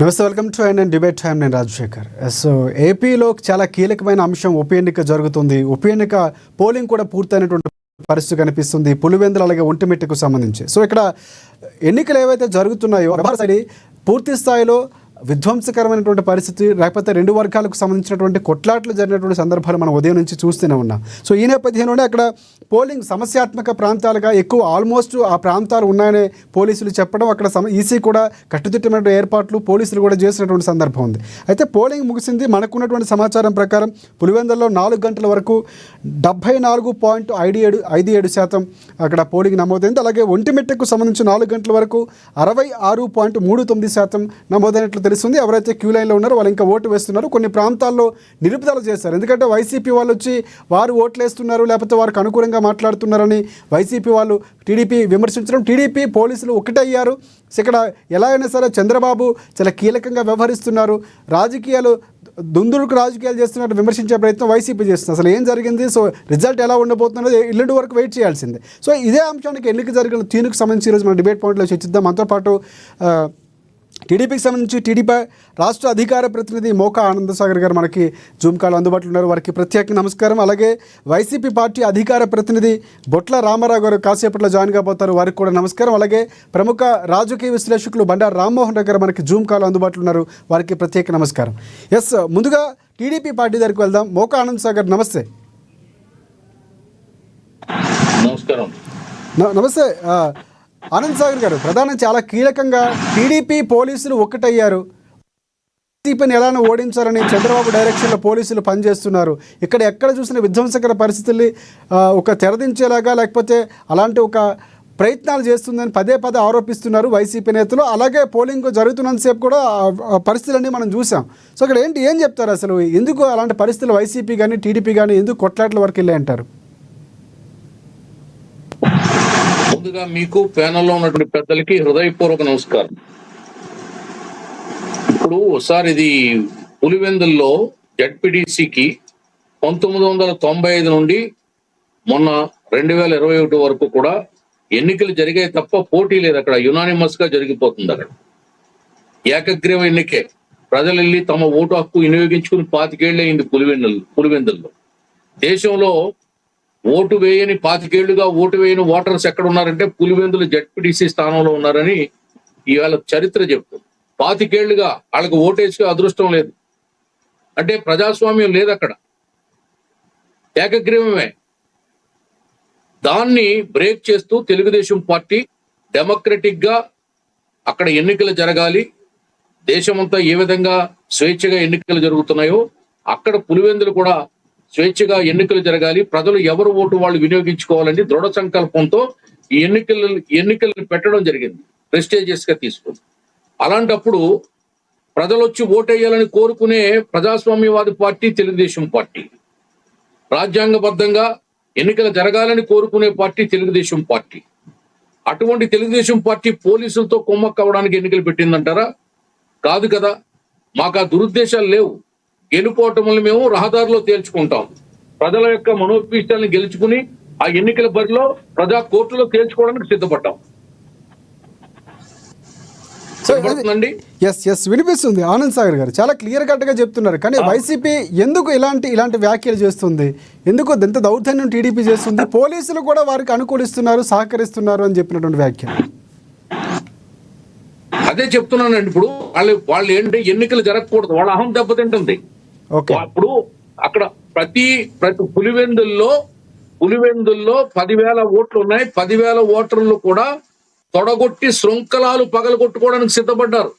నమస్తే, welcome to and debate time. నేను Rajasekhar. So ఏపీలో చాలా కీలకమైన అంశం ఉప ఎన్నిక జరుగుతుంది. ఉప ఎన్నిక పోలింగ్ కూడా పూర్తయినటువంటి పరిస్థితి కనిపిస్తుంది పులివెందుల అలాగే ఒంటిమిట్టకు సంబంధించి. సో ఇక్కడ ఎన్నికలు ఏవైతే జరుగుతున్నాయో పూర్తి స్థాయిలో విధ్వంసకరమైనటువంటి పరిస్థితి, లేకపోతే రెండు వర్గాలకు సంబంధించినటువంటి కొట్లాట్లు జరిగినటువంటి సందర్భాలు మనం ఉదయం నుంచి చూస్తూనే ఉన్నాం. సో ఈ నేపథ్యంలోనే అక్కడ పోలింగ్ సమస్యాత్మక ప్రాంతాలుగా ఎక్కువ ఆల్మోస్ట్ ఆ ప్రాంతాలు ఉన్నాయని పోలీసులు చెప్పడం, అక్కడ ఈసీ కూడా కట్టుదిట్టమైన ఏర్పాట్లు పోలీసులు కూడా చేసినటువంటి సందర్భం ఉంది. అయితే పోలింగ్ ముగిసింది. మనకున్నటువంటి సమాచారం ప్రకారం పులివెందులలో 4 గంటల వరకు 74.57% అక్కడ పోలింగ్ నమోదైంది. అలాగే ఒంటిమిట్టకు సంబంధించి 4 గంటల వరకు 66.39% నమోదైనట్లు తెలుస్తుంది. ఎవరైతే క్యూ లైన్లో ఉన్నారో వాళ్ళు ఇంకా ఓటు వేస్తున్నారు. కొన్ని ప్రాంతాల్లో నిలుపుదల చేశారు. ఎందుకంటే వైసీపీ వాళ్ళు వచ్చి వారు ఓట్లు వేస్తున్నారు, లేకపోతే వారికి అనుకూలంగా మాట్లాడుతున్నారని వైసీపీ వాళ్ళు టీడీపీ విమర్శించడం, టీడీపీ పోలీసులు ఒకటయ్యారు. ఇక్కడ ఎలా అయినా సరే చంద్రబాబు చాలా కీలకంగా వ్యవహరిస్తున్నారు, రాజకీయాలు దుందుడుకు రాజకీయాలు చేస్తున్నట్టు విమర్శించే ప్రయత్నం వైసీపీ చేస్తుంది. అసలు ఏం జరిగింది, సో రిజల్ట్ ఎలా ఉండబోతున్నది ఎల్లుండి వరకు వెయిట్ చేయాల్సిందే. సో ఇదే అంశానికి ఎన్నిక జరిగిన తీరుకు సంబంధించి ఈరోజు మన డిబేట్ పాయింట్లో చర్చిద్దాం. మనతో పాటు టీడీపీకి సంబంధించి టీడీపీ రాష్ట్ర అధికార ప్రతినిధి మోకా ఆనందసాగర్ గారు మనకి జూమ్ కాల్ అందుబాటులో ఉన్నారు. వారికి ప్రత్యేక నమస్కారం. అలాగే వైసీపీ పార్టీ అధికార ప్రతినిధి బొట్ల రామారావు గారు కాసేపట్లో జాయిన్ కాబోతారు, వారికి కూడా నమస్కారం. అలాగే ప్రముఖ రాజకీయ విశ్లేషకులు బండారు రామ్మోహన్ రావు గారు మనకి జూమ్ కాల్ అందుబాటులో ఉన్నారు, వారికి ప్రత్యేక నమస్కారం. ఎస్, ముందుగా టీడీపీ పార్టీ దగ్గరికి వెళ్దాం. మోకా ఆనందసాగర్ నమస్తే. నమస్కారం. నమస్తే ఆనంద్ సాగర్ గారు. ప్రధానం చాలా కీలకంగా టీడీపీ పోలీసులు ఒక్కటయ్యారు. వైసీపీని ఎలానో ఓడించాలని చంద్రబాబు డైరెక్షన్లో పోలీసులు పనిచేస్తున్నారు. ఇక్కడ ఎక్కడ చూసిన విధ్వంసకర పరిస్థితుల్ని ఒక తెరదించేలాగా, లేకపోతే అలాంటి ఒక ప్రయత్నాలు చేస్తుందని పదే ఆరోపిస్తున్నారు వైసీపీ నేతలు. అలాగే పోలింగ్ జరుగుతున్నంతసేపు కూడా పరిస్థితులన్నీ మనం చూసాం. సో ఇక్కడ ఏం చెప్తారు, అసలు ఎందుకు అలాంటి పరిస్థితులు వైసీపీ కానీ టీడీపీ కానీ ఎందుకు కొట్లాట్ల వరకు వెళ్ళాయంటారు? ముందుగా మీకు ప్యానల్లో ఉన్నటువంటి పెద్దలకి హృదయపూర్వక నమస్కారం. ఇప్పుడు ఒకసారి ఇది పులివెందుల్లో జడ్పీటీసీకి 1995 నుండి మొన్న 2021 వరకు కూడా ఎన్నికలు జరిగాయి తప్ప పోటీ లేదు. అక్కడ యునానిమస్ గా జరిగిపోతుంది. అక్కడ ఏకగ్రీవ ఎన్నికే. ప్రజలు వెళ్ళి తమ ఓటు హక్కు వినియోగించుకుని 25 ఏళ్ళు అయింది పులివెందుల్లో. దేశంలో ఓటు వేయని 25 ఏళ్లుగా ఓటు వేయని ఓటర్స్ ఎక్కడ ఉన్నారంటే పులివెందులు జడ్పీటీసీ స్థానంలో ఉన్నారని ఇవాళ చరిత్ర చెప్తుంది. 25 ఏళ్లుగా వాళ్ళకి ఓటేసి అదృష్టం లేదు. అంటే ప్రజాస్వామ్యం లేదు అక్కడ, ఏకగ్రీవమే. దాన్ని బ్రేక్ చేస్తూ తెలుగుదేశం పార్టీ డెమోక్రటిక్ గా అక్కడ ఎన్నికలు జరగాలి, దేశమంతా ఏ విధంగా స్వేచ్ఛగా ఎన్నికలు జరుగుతున్నాయో అక్కడ పులివెందులు కూడా స్వేచ్ఛగా ఎన్నికలు జరగాలి, ప్రజలు ఎవరు ఓటు వాళ్ళు వినియోగించుకోవాలని దృఢ సంకల్పంతో ఈ ఎన్నికలను పెట్టడం జరిగింది, ప్రెస్టేజియస్ గా తీసుకుని. అలాంటప్పుడు ప్రజలు వచ్చి ఓటేయాలని కోరుకునే ప్రజాస్వామ్యవాది పార్టీ తెలుగుదేశం పార్టీ, రాజ్యాంగబద్ధంగా ఎన్నికలు జరగాలని కోరుకునే పార్టీ తెలుగుదేశం పార్టీ. అటువంటి తెలుగుదేశం పార్టీ పోలీసులతో కుమ్మక్కవడానికి ఎన్నికలు పెట్టిందంటారా? కాదు కదా. మాకు ఆ దురుద్దేశాలు లేవు. గెలుపోవటములు మేము రహదారిలో తేల్చుకుంటాం. ప్రజల యొక్క మనోభీష్టాలను గెలుచుకుని ఆ ఎన్నికల బరిలో ప్రజా కోర్టులో తేల్చుకోవడానికి సిద్ధపడ్డాం. వినిపిస్తుంది ఆనంద్ సాగర్ గారు, చాలా క్లియర్ కట్ గా చెప్తున్నారు. కానీ వైసీపీ ఎందుకు ఇలాంటి వ్యాఖ్యలు చేస్తుంది, ఎందుకు ఎంత దౌర్జన్యం టీడీపీ చేస్తుంది, పోలీసులు కూడా వారికి అనుకూలిస్తున్నారు, సహకరిస్తున్నారు అని చెప్పినటువంటి వ్యాఖ్యలు? అదే చెప్తున్నానండి. ఇప్పుడు వాళ్ళు ఏంటంటే ఎన్నికలు జరగకూడదు, వాళ్ళ అహం దెబ్బతింటుంది. అప్పుడు అక్కడ ప్రతి పులివెందుల్లో 10,000 ఓట్లు ఉన్నాయి. 10,000 ఓటర్లు కూడా తొడగొట్టి శృంఖలాలు పగలగొట్టుకోవడానికి సిద్ధపడ్డారు.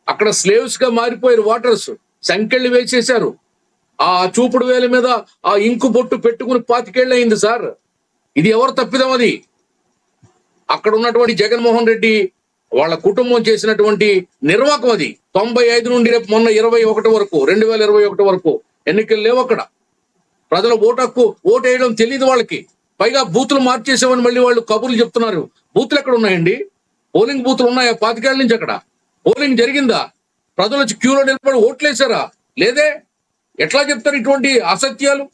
అక్కడ స్లేవ్స్ గా మారిపోయారు ఓటర్స్. సంకెళ్ళు వేసేశారు. ఆ చూపుడు వేల మీద ఆ ఇంకు బొట్టు పెట్టుకుని 25 ఏళ్ళు అయింది సార్. ఇది ఎవరు తప్పిదం? అది అక్కడ ఉన్నటువంటి జగన్మోహన్ రెడ్డి వాళ్ళ కుటుంబం చేసినటువంటి నిర్వాకం. అది 95 నుండి రేపు మొన్న 2021 వరకు ఎన్నికలు లేవు అక్కడ. ప్రజల ఓటు హక్కు, ఓటు వేయడం తెలియదు వాళ్ళకి. పైగా బూతులు మార్చేసామని మళ్ళీ వాళ్ళు కబుర్లు చెప్తున్నారు. బూతులు ఎక్కడ ఉన్నాయండి? పోలింగ్ బూతులు ఉన్నాయా 25 ఏళ్ళ నుంచి? అక్కడ పోలింగ్ జరిగిందా? ప్రజలు వచ్చి క్యూలో నిలబడి ఓట్లేసారా? లేదే. ఎట్లా చెప్తారు ఇటువంటి అసత్యాలు,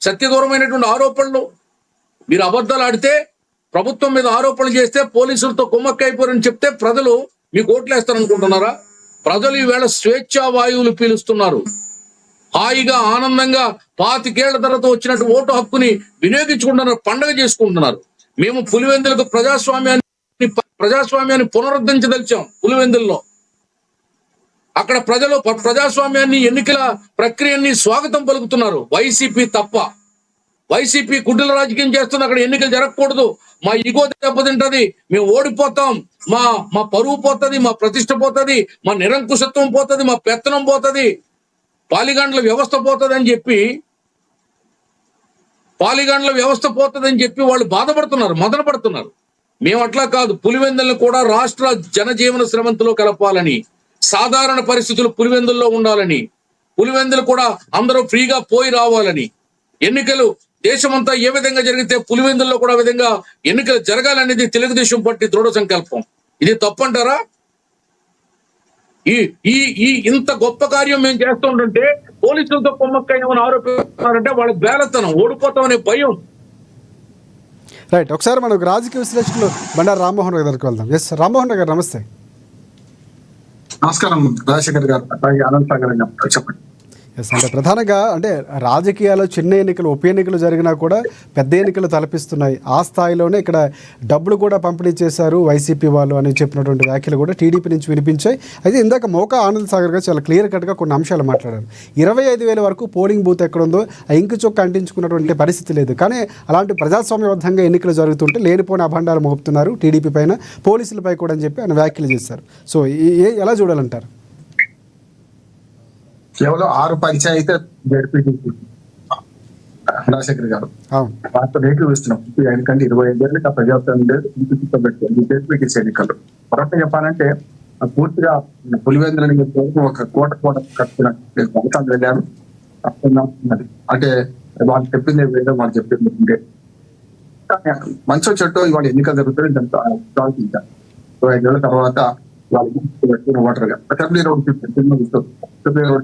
సత్యదూరమైనటువంటి ఆరోపణలు? మీరు అబద్ధాలు ఆడితే, ప్రభుత్వం మీద ఆరోపణలు చేస్తే, పోలీసులతో కుమ్మక్క అయిపోయారని చెప్తే ప్రజలు మీకు ఓట్లేస్తారనుకుంటున్నారా? ప్రజలు ఈవేళ స్వేచ్ఛా వాయువులు పీలుస్తున్నారు. హాయిగా ఆనందంగా 25 ఏళ్ల తర్వాత వచ్చినట్టు ఓటు హక్కుని వినియోగించుకుంటున్నారు, పండగ చేసుకుంటున్నారు. మేము పులివెందులకు ప్రజాస్వామ్యాన్ని పునరుద్ధరించదలిచాం. పులివెందుల్లో అక్కడ ప్రజలు ప్రజాస్వామ్యాన్ని, ఎన్నికల ప్రక్రియని స్వాగతం పలుకుతున్నారు. వైసీపీ తప్ప. వైసీపీ గుడ్డల రాజకీయం చేస్తున్న, అక్కడ ఎన్నికలు జరగకూడదు, మా ఈగో దెబ్బతింటది, మేము ఓడిపోతాం, మా పరువు పోతుంది, మా ప్రతిష్ట పోతుంది, మా నిరంకుశత్వం పోతుంది, మా పెత్తనం పోతుంది, పాలిగాండ్ల వ్యవస్థ పోతుంది అని చెప్పి వాళ్ళు బాధపడుతున్నారు, మదన పడుతున్నారు. మేము అట్లా కాదు. పులివెందులను కూడా రాష్ట్ర జనజీవన శ్రమంతిలో కలపాలని, సాధారణ పరిస్థితులు పులివెందుల్లో ఉండాలని, పులివెందులు కూడా అందరూ ఫ్రీగా పోయి రావాలని, ఎన్నికలు దేశమంతా ఏ విధంగా జరిగితే పులివెందుల్లో కూడా విధంగా ఎన్నికలు జరగాలనేది తెలుగుదేశం పార్టీ దృఢ సంకల్పం. ఇది తప్పంటారా? ఈ ఇంత గొప్ప కార్యం మేము చేస్తుంటే పోలీసులతో కొమ్మక్కయ్యమని ఆరోపిస్తున్నారంటే వాళ్ళ బేలతనం, ఓడిపోతామనే భయం. రైట్, ఒకసారి మనకు రాజకీయ విశ్లేషకులు బండారు రామ్మోహన్ రావు దగ్గరికి వెళ్దాం. ఎస్ రామ్మోహన్ రావు గారు, నమస్తే. నమస్కారం రాజశేఖర్ గారు, అలాగే ఆనంద్ సాగర్ గారు, చెప్పండి. ఎస్, అంటే ప్రధానంగా అంటే రాజకీయాల్లో చిన్న ఎన్నికలు, ఉప ఎన్నికలు జరిగినా కూడా పెద్ద ఎన్నికలు తలపిస్తున్నాయి. ఆ స్థాయిలోనే ఇక్కడ డబ్బులు కూడా పంపిణీ చేశారు వైసీపీ వాళ్ళు అని చెప్పినటువంటి వ్యాఖ్యలు కూడా టీడీపీ నుంచి వినిపించాయి. అయితే ఇందాక మోకా ఆనంద్ సాగర్ గారు చాలా క్లియర్ కట్గా కొన్ని అంశాలు మాట్లాడారు. 25,000 వరకు పోలింగ్ బూత్ ఎక్కడుందో ఆ ఇంకు చొక్క అంటించుకున్నటువంటి పరిస్థితి లేదు. కానీ అలాంటి ప్రజాస్వామ్యబద్ధంగా ఎన్నికలు జరుగుతుంటే లేనిపోయిన అభండాలు మోపుతున్నారు టీడీపీ పైన, పోలీసులపై కూడా అని చెప్పి ఆయన వ్యాఖ్యలు చేశారు. సో ఎలా చూడాలంటారు? కేవలం 6 పంచాయతీ జడ్పీటీసీ రాజశేఖర్ గారు వార్త రేట్లు వేస్తున్నాం. ఎందుకంటే 25 ఏళ్ళకి ఆ ప్రజాస్వామ్యం లేదు, పెట్టింది జడ్పీటీసీ ఎన్నికలు. మరొక చెప్పాలంటే పూర్తిగా పులివెందులని ఒక కోట కట్టుకున్న ఫలితాలు వెళ్ళారు. అంటే వాళ్ళు చెప్పింది వేదో వాళ్ళు చెప్పింది ఉండే మంచో చెట్టు ఇవాళ ఎన్నికలు జరుగుతుంది. దాంతో 25 ఏళ్ళ తర్వాత వాళ్ళు పెట్టుకున్న ఓటర్గా అసెంబ్లీ రోడ్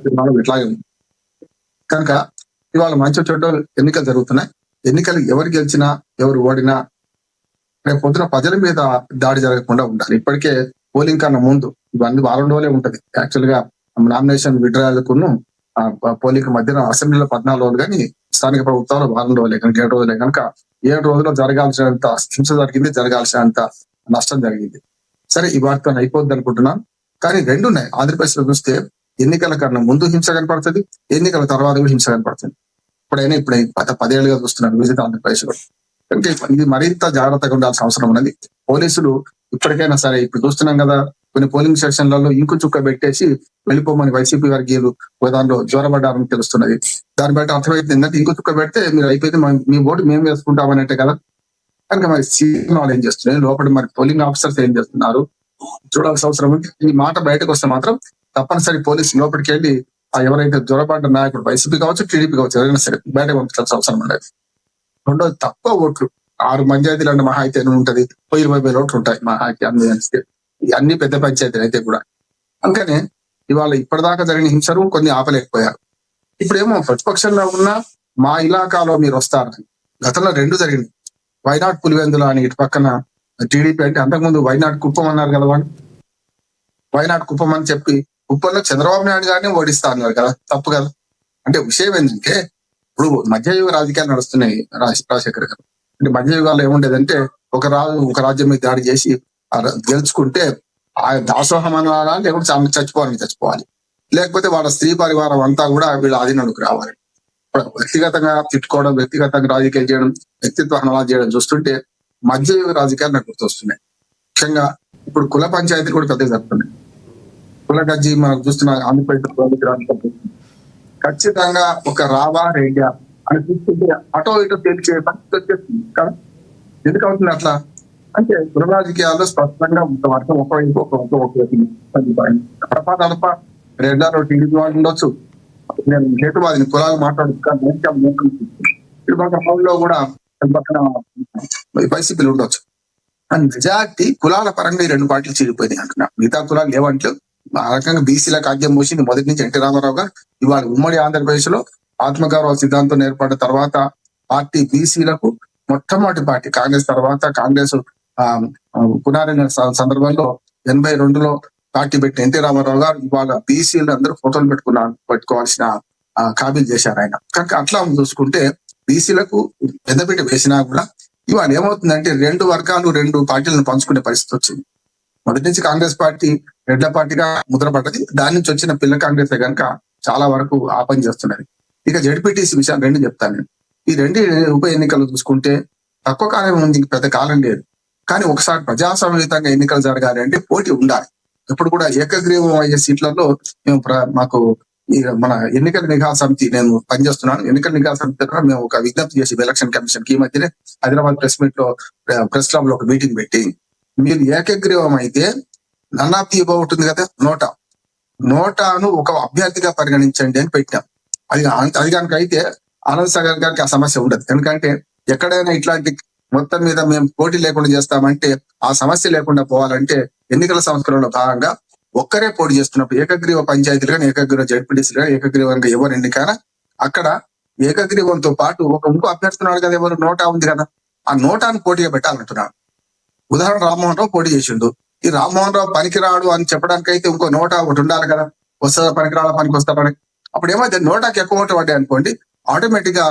తీర్మానం ఇట్లాగే ఉంది. కనుక ఇవాళ మంచి చోట ఎన్నికలు జరుగుతున్నాయి. ఎన్నికలు ఎవరు గెలిచినా ఎవరు ఓడినా రేపు పొద్దున ప్రజల మీద దాడి జరగకుండా ఉండాలి. ఇప్పటికే పోలింగ్ కన్నా ముందు ఇవన్నీ వారం రోజులే ఉంటది. యాక్చువల్ గా నామినేషన్ విడ్రాయల్కును పోలింగ్ మధ్యన అసెంబ్లీలో 14 రోజులు, కానీ స్థానిక ప్రభుత్వాలు వారం రోజులే, కనుక 7 రోజులే. కనుక 7 రోజుల్లో జరగాల్సినంత హింస జరిగింది, జరగాల్సినంత నష్టం జరిగింది. సరే, ఈ వాటితో అయిపోద్ది అనుకుంటున్నాను. కానీ 2 ఉన్నాయి. ఆంధ్రప్రదేశ్ లో చూస్తే ఎన్నికల కన్నా ముందు హింస కనపడుతుంది, ఎన్నికల తర్వాత కూడా హింస కనపడుతుంది. ఇప్పుడు గత 10 ఏళ్ళుగా చూస్తున్నాను విజిట్ ఆంధ్రప్రదేశ్ లో. అంటే ఇది మరింత జాగ్రత్తగా ఉండాల్సిన అవసరం ఉన్నది. పోలీసులు ఇప్పటికైనా సరే, ఇప్పుడు చూస్తున్నాం కదా కొన్ని పోలింగ్ స్టేషన్లలో ఇంకు చుక్క పెట్టేసి వెళ్ళిపోమని వైసీపీ వర్గీయులు దానిలో జ్వరపడ్డారని తెలుస్తున్నది. దాన్ని బట్టి అర్థమైతే ఏంటంటే ఇంకు చుక్క పెడితే మీరు అయిపోయింది, మీ ఓటు మేము వేసుకుంటామన్నట్టే కదా. కనుక మరి సీఎం వాళ్ళు ఏం చేస్తున్నారు, లోపల మరి పోలింగ్ ఆఫీసర్స్ ఏం చేస్తున్నారు చూడాల్సిన అవసరం ఉంది. ఈ మాట బయటకు వస్తే మాత్రం తప్పనిసరి పోలీసు లోపలికి వెళ్ళి ఎవరైతే జ్వరపడ్డ నాయకుడు వైసీపీ కావచ్చు, టీడీపీ కావచ్చు, ఎవరైనా సరే బయటకు పంపించాల్సిన అవసరం ఉండదు. రెండోది, తక్కువ ఓట్లు 6 పంచాయతీలు అంటే మహా అయితే ఉంటది 20,000 ఓట్లు ఉంటాయి మహా అయితే అన్ని పెద్ద పంచాయతీలు అయితే కూడా. అందుకనే ఇవాళ ఇప్పటిదాకా జరిగిన హింసను కొన్ని ఆపలేకపోయారు. ఇప్పుడేమో ప్రతిపక్షంలో ఉన్న మా ఇలాకాలో మీరు వస్తారని గతంలో 2 జరిగింది. వైనాడ్ పులివెందుల అని ఇటు పక్కన టీడీపీ అంటే అంతకుముందు వైనాడ్ కుప్పం అన్నారు కదా వాళ్ళు. వైనాడ్ కుప్పం అని చెప్పి కుప్పంలో చంద్రబాబు నాయుడు గారిని ఓడిస్తా అన్నారు కదా, తప్పు కదా. అంటే విషయం ఏంటంటే ఇప్పుడు మధ్యయుగ రాజకీయాలు నడుస్తున్నాయి రాజశేఖర్ గారు. అంటే మధ్యయుగాల్లో ఏముండేదంటే ఒక రాజ్యం మీద దాడి చేసి గెలుచుకుంటే ఆ దాసోహం అనాలా, లేకుంటే చచ్చిపోవాలి, లేకపోతే వాళ్ళ స్త్రీ పరివారం అంతా కూడా వీళ్ళ ఆధీనంలోకి రావాలి. వ్యక్తిగతంగా తిట్టుకోవడం, వ్యక్తిగతంగా రాజకీయాలు చేయడం, వ్యక్తిత్వ హననాలు చేయడం చూస్తుంటే మధ్యయుగ రాజకీయాలు నాకు గుర్తొస్తున్నాయి. ముఖ్యంగా ఇప్పుడు కుల పంచాయతీలు కూడా పెద్దగా జరుగుతున్నాయి. కుల గజ్జి మనకు చూస్తున్న ఆంధ్రప్రదేశ్ ఖచ్చితంగా ఒక రావా రెడ్డా అని చూస్తుంటే అటో ఇటో తేల్చే పరిస్థితి వచ్చేస్తుంది కదా. ఎందుకు అవుతుంది అట్లా అంటే కుల రాజకీయాల్లో స్పష్టంగా ఒక వర్గం ఒకవైపు తప్ప రెడ్డాలో టీడీపీ వాళ్ళు ఉండొచ్చు. నేను హేతువాదిని కులాలు మాట్లాడుతున్నాను లో కూడా పక్కన వైసీపీలు ఉండొచ్చు. అండ్ మెజార్టీ కులాల పరంగా ఈ 2 పార్టీలు చీలిపోయినాయి అంటున్నా. మిగతా కులాలు లేవంటే ఆ రకంగా బీసీలకు ఆద్యం పోసింది మొదటి నుంచి ఎన్టీ రామారావు గారు. ఇవాళ ఉమ్మడి ఆంధ్రప్రదేశ్ లో ఆత్మగౌరవ సిద్ధాంతం ఏర్పడిన తర్వాత పార్టీ బీసీలకు మొట్టమొదటి పార్టీ కాంగ్రెస్ తర్వాత కాంగ్రెస్ పునారైన సందర్భంలో 82లో పార్టీ పెట్టిన ఎన్టీ రామారావు గారు ఇవాళ బీసీలు అందరూ ఫోటోలు పెట్టుకోవాల్సిన కాబీలు చేశారు ఆయన. కనుక అట్లా చూసుకుంటే బీసీలకు పెద్దపీట వేసినా కూడా ఇవాళ ఏమవుతుందంటే రెండు వర్గాలు రెండు పార్టీలను పంచుకునే పరిస్థితి వచ్చింది. మొదటి నుంచి కాంగ్రెస్ పార్టీ రెడ్ల పార్టీగా ముద్రపడ్డది. దాని నుంచి వచ్చిన పిల్ల కాంగ్రెస్ కనుక చాలా వరకు ఆ పని చేస్తున్నది. ఇక జెడ్పీటీసీ విషయాలు రెండు చెప్తాను నేను. ఈ రెండు ఉప ఎన్నికలు చూసుకుంటే తక్కువ కాలం ఉంది, పెద్ద కాలం లేదు. కానీ ఒకసారి ప్రజాస్వామ్యయుతంగా ఎన్నికలు జరగాలి అంటే పోటీ ఉండాలి. ఎప్పుడు కూడా ఏకగ్రీవం అయ్యే సీట్లలో మేము మాకు ఈ మన ఎన్నికల నిఘా సమితి, నేను పనిచేస్తున్నాను, ఎన్నికల నిఘా సమితి దగ్గర మేము ఒక విజ్ఞప్తి చేసి ఎలక్షన్ కమిషన్ కి ఈ మధ్యనే హైదరాబాద్ ప్రెస్ మీట్ లో ప్రెస్ క్లబ్ లో ఒక మీటింగ్ పెట్టి, మీరు ఏకగ్రీవం అయితే నన్ ఆఫ్ ది అబౌవ్ ఉంటుంది కదా, నోటాను ఒక అభ్యర్థిగా పరిగణించండి అని పెట్టాం. అది కనుక అయితే ఆనంద్ సాగర్ గారికి ఆ సమస్య ఉండదు. ఎందుకంటే ఎక్కడైనా ఇట్లాంటి మొత్తం మీద మేము పోటీ లేకుండా చేస్తామంటే ఆ సమస్య లేకుండా పోవాలంటే ఎన్నికల సంస్కరణలో భాగంగా ఒక్కరే పోటీ చేస్తున్నప్పుడు ఏకగ్రీవ పంచాయతీలు కానీ ఏకగ్రీవ జడ్పీటీసీలు కానీ ఏకగ్రీవంగా ఎవరు ఎన్నికైనా అక్కడ ఏకగ్రీవంతో పాటు ఇంకో అభ్యర్థున్నాడు కదా, ఎవరు నోటా ఉంది కదా, ఆ నోటాను పోటీగా పెట్టాలంటున్నాడు. ఉదాహరణ రామ్మోహన్ రావు పోటీ చేసిండు. ఈ రామ్మోహన్ రావు పనికిరాడు అని చెప్పడానికి అయితే ఇంకో నోటా ఒకటి ఉండాలి కదా, వస్తుందా పనికిరాడా పనికి వస్తాడని. అప్పుడు ఏమైతే నోటాకి ఎక్కువ ఓటు పడ్డాయి అనుకోండి, ఆటోమేటిక్ గా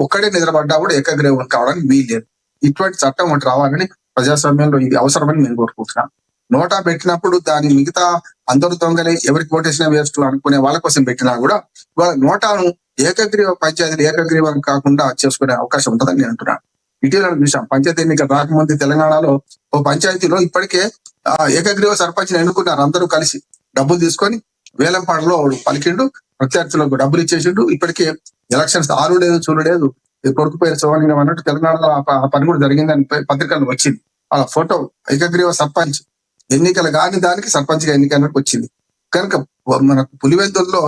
ఒక్కడే నిద్రపడ్డా కూడా ఏకగ్రీవం కావడానికి వీల్లేదు. ఇటువంటి చట్టం ఒకటి రావాలని ప్రజాస్వామ్యంలో ఇది అవసరమని నేను కోరుకుంటున్నాను. నోటా పెట్టినప్పుడు దాని మిగతా అందరూ దొంగలే, ఎవరికి ఓటేసినా వేస్ట్ అనుకునే వాళ్ళ కోసం పెట్టినా కూడా వాళ్ళ నోటాను ఏకగ్రీవ పంచాయతీలు ఏకగ్రీవం కాకుండా చేసుకునే అవకాశం ఉంటుందని నేను అంటున్నాను. ఇటీవల చూసాం, పంచాయతీ ఎన్నికలు రాకముందు తెలంగాణలో ఓ పంచాయతీలో ఇప్పటికే ఏకగ్రీవ సర్పంచ్ని ఎన్నుకున్నారు. అందరూ కలిసి డబ్బులు తీసుకొని వేలంపాటలో పలికిండు, ప్రత్యర్థులకు డబ్బులు ఇచ్చేసిండు. ఇప్పటికే ఎలక్షన్స్ ఆరు లేదు చూడు లేదు, కొడుకు పేరు శివలింగం అన్నట్టు తెలంగాణలో ఆ పని కూడా జరిగిందని పత్రికల్లో వచ్చింది. వాళ్ళ ఫోటో ఏకగ్రీవ సర్పంచ్ ఎన్నికలు కాని దానికి సర్పంచ్ గా ఎన్నికలకు వచ్చింది. కనుక మనకు పులివెందుల్లో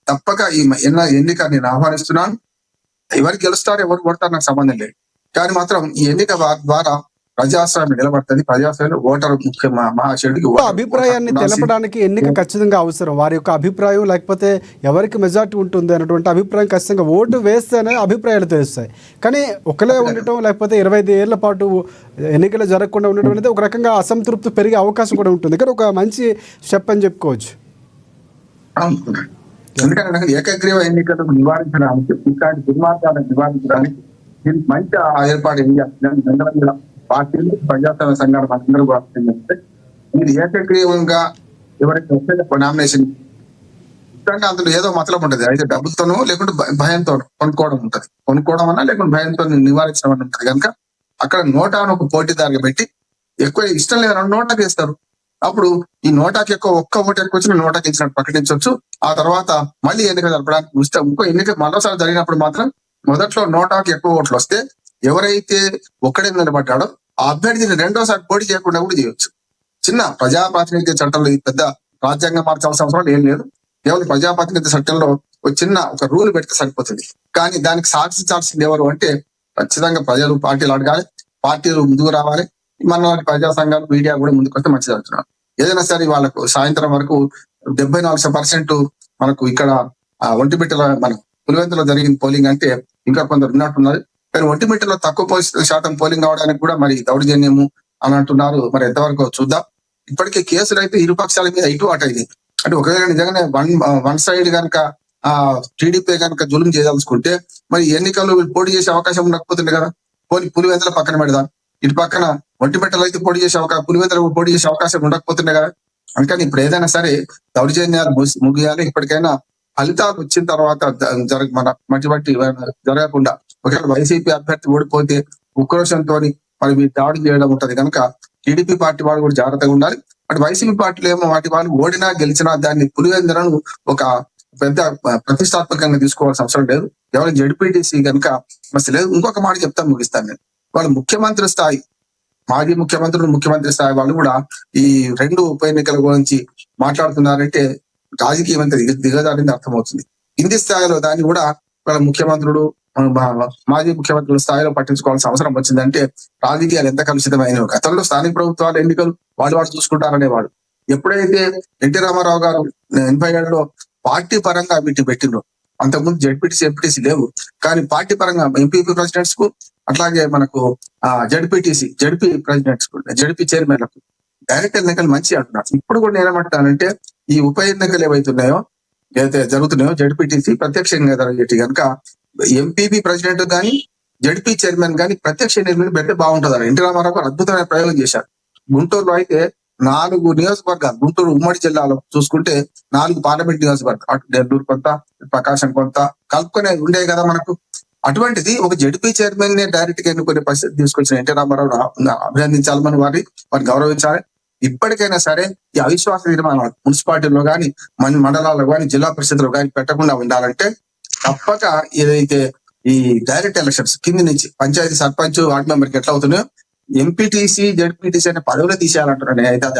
తప్పక ఈ ఎన్నిక నేను ఆహ్వానిస్తున్నాను. ఎవరు గెలుస్తారు ఎవరు కొడతారు నాకు సంబంధం లేదు. కానీ మాత్రం ఈ ఎన్నిక ద్వారా ప్రజాస్వామ్యం నిలబడుతుంది. ప్రజాస్వామ్యంలో ఓటరు ముఖ్య మహాశయుడికి అభిప్రాయాన్ని తెలపడానికి ఎన్నిక ఖచ్చితంగా అవసరం. వారి యొక్క అభిప్రాయం లేకపోతే ఎవరికి మెజార్టీ ఉంటుంది అన్నటువంటి అభిప్రాయం ఖచ్చితంగా ఓటు వేస్తేనే అభిప్రాయాలు తెలుస్తాయి. కానీ ఒకలే ఉండటం లేకపోతే 25 ఏళ్ల పాటు ఎన్నికలు జరగకుండా ఉండటం అనేది ఒక రకంగా అసంతృప్తి పెరిగే అవకాశం కూడా ఉంటుంది. కానీ ఒక మంచి స్టెప్ అని చెప్పుకోవచ్చు. ఎందుకంటే ఏకగ్రీవ ఎన్నికలను నివారించడానికి, ఇట్లాంటి దుర్మార్గాలను నివారించడానికి దీనికి మంచి ఏర్పాటు ఏం చేస్తున్నారు పార్టీలు ప్రజాస్వామ్య సంఘాలు అందరూ కూడా మీరు ఏకగ్రీవంగా ఎవరైతే వస్తే నామినేషన్ ఇష్టంగా అందులో ఏదో మతలం ఉంటుంది. అయితే డబ్బులతోనో లేకుంటే భయంతో కొనుక్కోవడం అన్నా లేకుంటే భయంతో నివారించడం అని ఉంటుంది. కనుక అక్కడ నోటాను ఒక పోటీదారుగా పెట్టి ఎక్కువ ఇష్టం లేదని నోటాకి వేస్తారు. అప్పుడు ఈ నోటాకి ఒక్క ఓటు ఎక్కువ వచ్చిన నోటాకి ఇచ్చినట్టు ప్రకటించవచ్చు. ఆ తర్వాత మళ్ళీ ఎన్నిక జరపడానికి చూస్తే ఇంకో ఎన్నిక మరోసారి జరిగినప్పుడు మాత్రం మొదట్లో నోటాకి ఎక్కువ ఓట్లు వస్తే ఎవరైతే ఒక్కడే నిలబడ్డాడో ఆ అభ్యర్థిని రెండోసారి పోటీ చేయకుండా కూడా చేయొచ్చు. చిన్న ప్రజాప్రాతినిధ్య చట్టంలో ఈ పెద్ద రాజ్యాంగం మార్చాల్సిన అవసరం ఏం లేదు. కేవలం ప్రజాప్రాతినిధ్య చట్టంలో ఒక రూల్ పెడితే సరిపోతుంది. కానీ దానికి సాధించాల్సింది ఎవరు అంటే ఖచ్చితంగా ప్రజలు, పార్టీలు అడగాలి, పార్టీలు ముందుకు రావాలి. మన ప్రజా సంఘాలు, మీడియా కూడా ముందుకు వస్తే మంచిది అంటున్నారు. ఏదైనా సరే వాళ్ళకు సాయంత్రం వరకు 74% మనకు ఇక్కడ ఒంటిమిట్టలో మన పులివెందులో జరిగిన పోలింగ్ అంటే ఇంకా కొందరు ఉన్నట్టున్నది. కానీ ఒంటిమిట్టలో తక్కువ శాతం పోలింగ్ అవడానికి కూడా మరి దౌర్జన్యము అని అంటున్నారు. మరి ఎంతవరకు చూద్దాం. ఇప్పటికే కేసులు అయితే ఇరు పక్షాల మీద ఇటు అటు అయింది. అంటే ఒకవేళ నిజంగానే వన్ సైడ్ కనుక టీడీపీ కనుక జులుం చేయదలుచుకుంటే మరి ఎన్నికల్లో పోటీ చేసే అవకాశం ఉండకపోతుంది కదా. పులివెందుల పక్కన పెడదాం, ఇటు పక్కన ఒంటిమిట్టలో అయితే పోటీ చేసే పులివెందుల పోటీ చేసే అవకాశం ఉండకపోతుండే కదా. అందుకని ఇప్పుడు ఏదైనా సరే దౌర్జన్యాలు ముగియాలి. ఇప్పటికైనా ఫలితాలు వచ్చిన తర్వాత మన మట్టి జరగకుండా ఒకవేళ వైసీపీ అభ్యర్థి ఓడిపోతే ఉక్రోషంతో మరి మీరు దాడి చేయడం ఉంటది. కనుక టీడీపీ పార్టీ వాళ్ళు కూడా జాగ్రత్తగా ఉండాలి. అటు వైసీపీ పార్టీలు ఏమో వాటి వాళ్ళు ఓడినా గెలిచినా దాన్ని పులివెందులను ఒక పెద్ద ప్రతిష్టాత్మకంగా తీసుకోవాల్సిన అవసరం లేదు. కేవలం జడ్పీటీసీ కనుక మస్తు లేదు. ఇంకొక మాట చెప్తాను, ముగిస్తాను నేను. వాళ్ళు ముఖ్యమంత్రి స్థాయి, మాజీ ముఖ్యమంత్రులు, ముఖ్యమంత్రి స్థాయి వాళ్ళు కూడా ఈ 2 ఉప ఎన్నికల గురించి మాట్లాడుతున్నారంటే రాజకీయం అంతా దిగజారింది అర్థమవుతుంది. కింది స్థాయిలో దాన్ని కూడా వాళ్ళ ముఖ్యమంత్రులు, మాజీ ముఖ్యమంత్రుల స్థాయిలో పట్టించుకోవాల్సిన అవసరం వచ్చిందంటే రాజకీయాలు ఎంత కలుషితమైనవి. గతంలో స్థానిక ప్రభుత్వాల ఎన్నికలు వాళ్ళు చూసుకుంటారనేవాడు. ఎప్పుడైతే ఎన్టీ రామారావు గారు 87లో పార్టీ పరంగా వీటిని పెట్టిండ్రు, అంతకుముందు జడ్పీటీసీ, ఎంపీటీసీ లేవు. కానీ పార్టీ పరంగా ఎంపీపీ ప్రెసిడెంట్స్ కు, అట్లాగే మనకు జడ్పీ ప్రెసిడెంట్స్ కు, జడ్పీ చైర్మన్లకు డైరెక్ట్ ఎన్నికలు మంచి అంటున్నారు. ఇప్పుడు కూడా నేనేమంటానంటే ఈ ఉప ఎన్నికలు ఏవైతున్నాయో ఏదైతే జరుగుతున్నాయో జడ్పీటీసీ ప్రత్యక్షంగా జరిగేటి కనుక ఎంపీపీ ప్రెసిడెంట్ కానీ జడ్పీ చైర్మన్ కానీ ప్రత్యక్ష ఎన్నికలు పెడితే బాగుంటుంది. ఎన్టీ రామారావు గారు అద్భుతమైన ప్రయోగం చేశారు. గుంటూరులో అయితే 4 నియోజకవర్గాలు, గుంటూరు ఉమ్మడి జిల్లాలో చూసుకుంటే 4 పార్లమెంట్ నియోజకవర్గాలు, అటు నెల్లూరు కొంత, ప్రకాశం కొంత కలుపుకునే ఉండే కదా మనకు. అటువంటిది ఒక జడ్పీ చైర్మన్ ని డైరెక్ట్ గా ఎన్నుకునే పరిస్థితి తీసుకొచ్చిన ఎన్టీ రామారావు అభినందించాలి, మనం వారిని గౌరవించాలి. ఇప్పటికైనా సరే ఈ అవిశ్వాస తీర్మానాలు మున్సిపాలిటీలో కానీ మండలాల్లో కానీ జిల్లా పరిషత్లో కానీ పెట్టకుండా ఉండాలంటే తప్పక ఏదైతే ఈ డైరెక్ట్ ఎలక్షన్స్ కింది నుంచి పంచాయతీ సర్పంచ్ వార్డు మెంబర్కి ఎట్లా అవుతున్నాయో ఎంపీటీసీ జడ్పీటీసీ అనే పదవులు తీసేయాలంటున్నాను. అయితే అది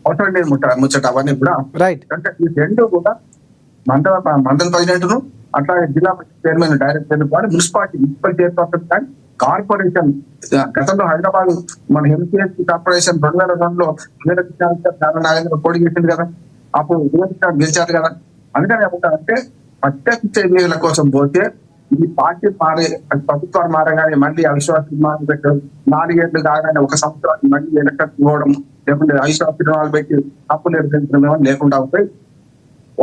అవసరం లేదు ముచ్చట అవన్నీ కూడా. రైట్. అంటే ఈ రెండు కూడా మండల ప్రెసిడెంట్ ను అట్లాగే జిల్లా చైర్మన్ డైరెక్ట్ మున్సిపల్ చైర్పర్సన్ కానీ కార్పొరేషన్ గతంలో హైదరాబాద్ మన ఎంపీఎస్ కార్పొరేషన్ 2002లో నాగేంద్ర పోటీ చేసింది కదా, అప్పుడు గెలిచారు కదా. అందుకని ఏమంటారంటే ప్రత్యక్ష ఎన్నికల కోసం పోతే ఈ పార్టీ మారే ప్రభుత్వాలు మారగానే మళ్ళీ అవిశ్వాస తీర్మానాలు పెట్టడం, 4 ఏళ్లు కాగానే 1 సంవత్సరానికి మళ్ళీ ఎలక్షన్ ఇవ్వడం, లేకుంటే అవిశ్వాస తీర్మానాలు పెట్టి తప్పులు నిర్వహించడం లేకుండా అవుతాయి.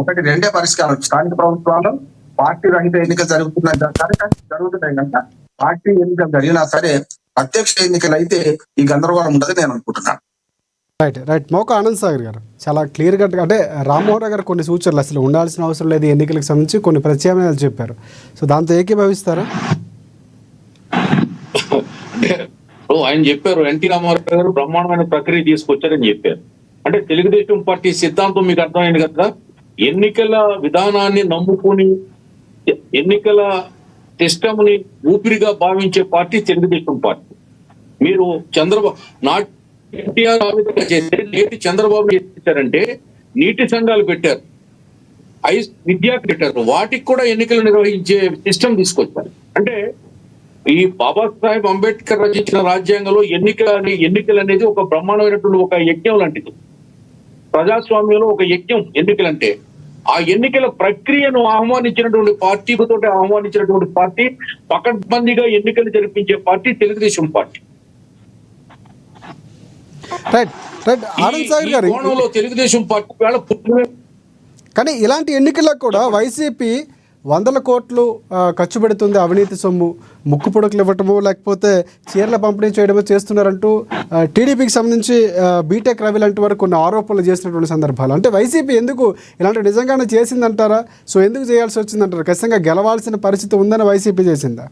1-2 పరిష్కారం. స్థానిక ప్రభుత్వాల్లో పార్టీ రహిత ఎన్నికలు జరుగుతున్నాయి కనుక పార్టీ ఎన్నికలు జరిగినా సరే ప్రత్యక్ష ఎన్నికలు అయితే ఈ గందరగోళం ఉండదు నేను అనుకుంటున్నాను. రైట్. మోక ఆనంద్ సాగర్ గారు చాలా క్లియర్ కట్గా అంటే రామ్మోహన్ రావు గారు కొన్ని సూచనలు అసలు ఉండాల్సిన అవసరం లేదు ఎన్నికలకు సంబంధించి కొన్ని ప్రత్యామ్నాయాలు చెప్పారు. సో దాంతో ఏకీభవిస్తారా? ఆయన చెప్పారు ఎన్టీ రామారావు గారు బ్రహ్మాండమైన ప్రక్రియ తీసుకొచ్చారని చెప్పారు. అంటే తెలుగుదేశం పార్టీ సిద్ధాంతం మీకు అర్థమైంది కదా. ఎన్నికల విధానాన్ని నమ్ముకుని ఎన్నికల సిస్టమ్ ని ఊపిరిగా భావించే పార్టీ తెలుగుదేశం పార్టీ. మీరు చంద్రబాబు ఎన్టీఆర్ ఆ విధంగా చేస్తే నేటి చంద్రబాబు చేశారంటే నీటి సంఘాలు పెట్టారు, విద్యా పెట్టారు, వాటికి కూడా ఎన్నికలు నిర్వహించే సిస్టమ్ తీసుకొచ్చారు. అంటే ఈ బాబాసాహెబ్ అంబేద్కర్ రచించిన రాజ్యాంగంలో ఎన్నికలు అనేది ఒక బ్రహ్మాండమైనటువంటి ఒక యజ్ఞం లాంటిది. ప్రజాస్వామ్యంలో ఒక యజ్ఞం ఎన్నికలంటే. ఆ ఎన్నికల ప్రక్రియను ఆహ్వానించినటువంటి పార్టీ పకడ్బందీగా ఎన్నికలు జరిపించే party Telugu Desam party. Telugu Desam party కానీ ఇలాంటి ఎన్నికలకు కూడా వైసీపీ 100 కోట్లు ఖర్చు పెడుతుంది, అవినీతి సొమ్ము, ముక్కు పొడుకులు ఇవ్వటము లేకపోతే చీరల పంపిణీ చేయడమో చేస్తున్నారంటూ టీడీపీకి సంబంధించి బీటెక్ రవి లాంటి వారు కొన్ని ఆరోపణలు చేసినటువంటి సందర్భాలు. అంటే వైసీపీ ఎందుకు ఇలాంటి నిజంగానే చేసిందంటారా? సో ఎందుకు చేయాల్సి వచ్చిందంటారా? ఖచ్చితంగా గెలవాల్సిన పరిస్థితి ఉందని వైసీపీ చేసిందా?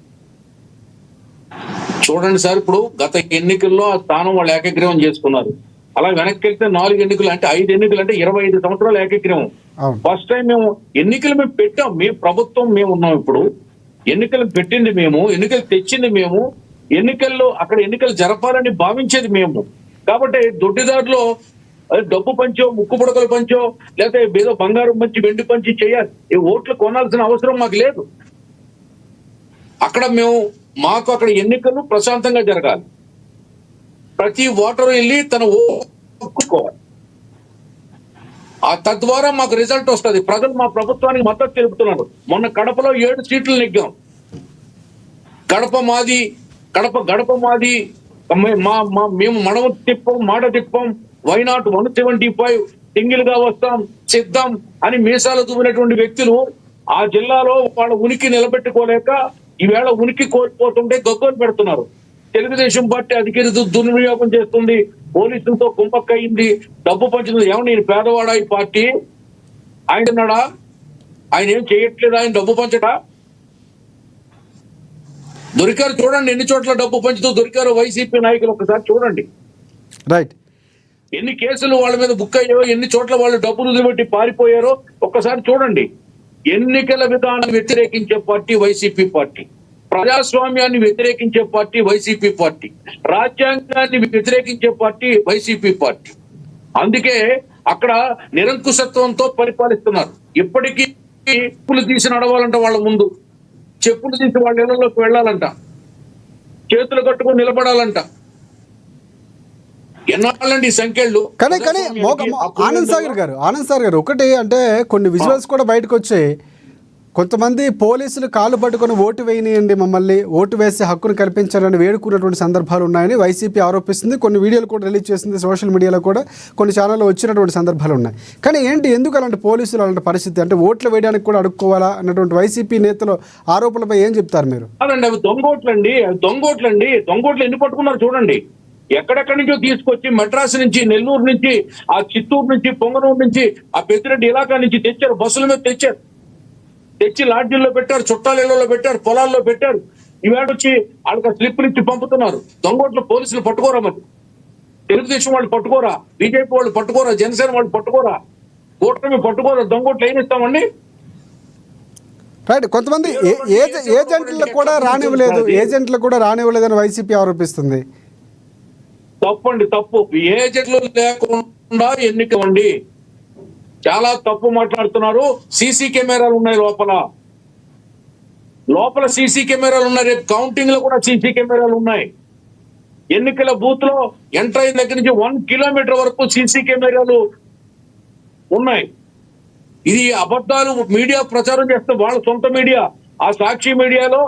చూడండి సార్, ఇప్పుడు గత ఎన్నికల్లో ఆ స్థానం వాళ్ళు ఏకగ్రీవం చేసుకున్నారు. అలా వెనక్కి వెళ్తే 4 ఎన్నికలు అంటే 5 ఎన్నికలు అంటే 25 సంవత్సరాలు ఏకగ్రీవం. ఫస్ట్ టైం మేము ఎన్నికలు పెట్టాం, మేము ప్రభుత్వం మేము ఉన్నాం. ఇప్పుడు ఎన్నికలు పెట్టింది మేము, ఎన్నికలు తెచ్చింది మేము, ఎన్నికల్లో అక్కడ ఎన్నికలు జరపాలని భావించేది మేము. కాబట్టి దొడ్డిదారిలో డబ్బు పంచో, ముక్కు పుడకలు పంచో, లేకపోతే ఏదో బంగారం పంచి వెండి పంచి చేయాలి, ఈ ఓట్లు కొనాల్సిన అవసరం మాకు లేదు. మాకు అక్కడ ఎన్నికలు ప్రశాంతంగా జరగాలి. ప్రతి ఓటరు వెళ్ళి తన ఒప్పుకోవాలి. తద్వారా మాకు రిజల్ట్ వస్తుంది. ప్రజలు మా ప్రభుత్వానికి మద్దతు తెలుపుతున్నారు. మొన్న కడపలో 7 సీట్లు నెగ్గాం. గడప మాది, మేము మడమ తిప్పం, మాట తిప్పం, వైనాట్ 175 సింగిల్ గా వస్తాం, సిద్ధం అని మీసాలు దువ్వినటువంటి వ్యక్తులు ఆ జిల్లాలో వాళ్ళ ఉనికి నిలబెట్టుకోలేక ఈవేళ ఉనికి కోల్పోతుంటే గగ్గోలు పెడుతున్నారు. తెలుగుదేశం పార్టీ అధికార దుర్వినియోగం చేస్తుంది, పోలీసులతో కుంపక్కయింది, డబ్బు పంచుతుంది. ఏమన్నా నేను పేదవాడా ఈ పార్టీ? ఆయన ఉన్నాడా? ఆయన ఏం చేయట్లేదా? ఆయన డబ్బు పంచడా? దొరికారు చూడండి, ఎన్ని చోట్ల డబ్బు పంచుతూ దొరికారు వైసీపీ నాయకులు. ఒకసారి చూడండి. రైట్. ఎన్ని కేసులు వాళ్ళ మీద బుక్ అయ్యాయో, ఎన్ని చోట్ల వాళ్ళు డబ్బులు వదిలిపెట్టి పారిపోయారో ఒక్కసారి చూడండి. ఎన్నికల విధానం వ్యతిరేకించే పార్టీ వైసీపీ పార్టీ, ప్రజాస్వామ్యాన్ని వ్యతిరేకించే పార్టీ వైసీపీ పార్టీ, రాజ్యాంగాన్ని వ్యతిరేకించే పార్టీ వైసీపీ పార్టీ. అందుకే అక్కడ నిరంకుశత్వంతో పరిపాలిస్తున్నారు. ఇప్పటికీ చెప్పులు తీసి నడవాలంట, వాళ్ళ ముందు చెప్పులు తీసి వాళ్ళ ఇళ్లలోకి వెళ్ళాలంట, చేతులు కట్టుకొని నిలబడాలంట. ఎన్నాళ్ళండి సంఖ్యలు. కానీ ఆనంద్ సాగర్ గారు ఒకటి అంటే కొన్ని విజువల్స్ కూడా బయటకు వచ్చాయి. కొంతమంది పోలీసులు కాళ్ళు పట్టుకొని ఓటు వేయనియండి, మమ్మల్ని ఓటు వేసే హక్కును కల్పించాలని వేడుకున్నటువంటి సందర్భాలు ఉన్నాయని వైసీపీ ఆరోపిస్తుంది. కొన్ని వీడియోలు కూడా రిలీజ్ చేసింది, సోషల్ మీడియాలో కూడా కొన్ని ఛానల్లో వచ్చినటువంటి సందర్భాలు ఉన్నాయి. కానీ ఏంటి, ఎందుకు అలాంటి పోలీసులు అలాంటి పరిస్థితి, అంటే ఓట్లు వేయడానికి కూడా అడుక్కోవాలా అన్నటువంటి వైసీపీ నేతల ఆరోపణలపై ఏం చెప్తారు మీరు? అదండి, అవి దొంగోట్లు ఎన్ని పట్టుకున్నారు చూడండి. ఎక్కడెక్కడి నుంచో తీసుకొచ్చి మద్రాసు నుంచి, నెల్లూరు నుంచి, ఆ చిత్తూరు నుంచి, పొంగనూరు నుంచి, ఆ పెద్దిరెడ్డి ఇలాకా నుంచి తెచ్చారు, బస్సుల మీద తెచ్చి లాడ్జీల్లో పెట్టారు, చుట్టాల ఇళ్లలో పెట్టారు, పొలాల్లో పెట్టారు. ఇవాళ వచ్చి వాళ్ళకి స్లిప్లు ఇచ్చి పంపుతున్నారు. దొంగోట్లు పోలీసులు పట్టుకోరా? మరి తెలుగుదేశం వాళ్ళు పట్టుకోరా? బీజేపీ వాళ్ళు పట్టుకోరా? జనసేన వాళ్ళు పట్టుకోరా? కూటమి పట్టుకోరా? దొంగోట్లు ఏం ఇస్తామండి? రైట్. కొంతమంది ఏజెంట్లకు కూడా రానివ్వలేదని వైసీపీ ఆరోపిస్తుంది. తప్పు. ఏజెంట్లు లేకుండా ఎన్నికమండి. చాలా తప్పు మాట్లాడుతున్నారు. సీసీ కెమెరాలు ఉన్నాయి లోపల సీసీ కెమెరాలు ఉన్నాయి. రేపు కౌంటింగ్ లో కూడా సీసీ కెమెరాలు ఉన్నాయి. ఎన్నికల బూత్ లో ఎంటర్ అయిన దగ్గర నుంచి 1 కిలోమీటర్ వరకు సీసీ కెమెరాలు ఉన్నాయి. ఇది అబద్ధాలు మీడియా ప్రచారం చేస్తే, వాళ్ళ సొంత మీడియా, ఆ సాక్షి మీడియాలో,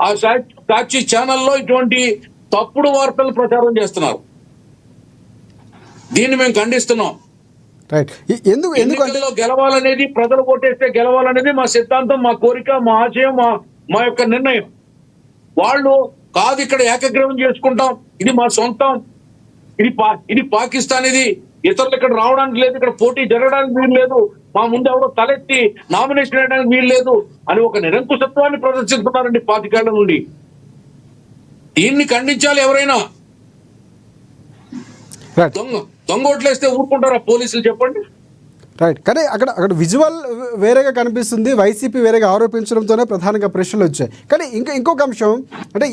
ఆ సాక్షి ఛానల్లో ఇటువంటి తప్పుడు వార్తలు ప్రచారం చేస్తున్నారు. దీన్ని మేము ఖండిస్తున్నాం. ఎన్నికల్లో గెలవాలనేది, ప్రజలు ఓటేస్తే గెలవాలనేది మా సిద్ధాంతం, మా కోరిక, మా ఆశయం, మా యొక్క నిర్ణయం. వాళ్ళు కాదు ఇక్కడ ఏకగ్రీవం చేసుకుంటాం, ఇది మా సొంతం, ఇది పాకిస్తాన్, ఇది ఇతరులు ఇక్కడ రావడానికి లేదు, ఇక్కడ పోటీ జరగడానికి వీలు లేదు, మా ముందు ఎవరో తలెత్తి నామినేషన్ వేయడానికి వీలు లేదు అని ఒక నిరంకుశత్వాన్ని ప్రదర్శిస్తున్నారండి 25 ఏళ్ల నుండి. దీన్ని ఖండించాలి ఎవరైనా. దొంగ ఓట్లేస్తే ఊరుకుంటారా పోలీసులు? చెప్పండి. రైట్. కానీ అక్కడ విజువల్ వేరేగా కనిపిస్తుంది, వైసీపీ వేరేగా ఆరోపించడంతోనే ప్రధానంగా ప్రశ్నలు వచ్చాయి. కానీ ఇంకొక అంశం, అంటే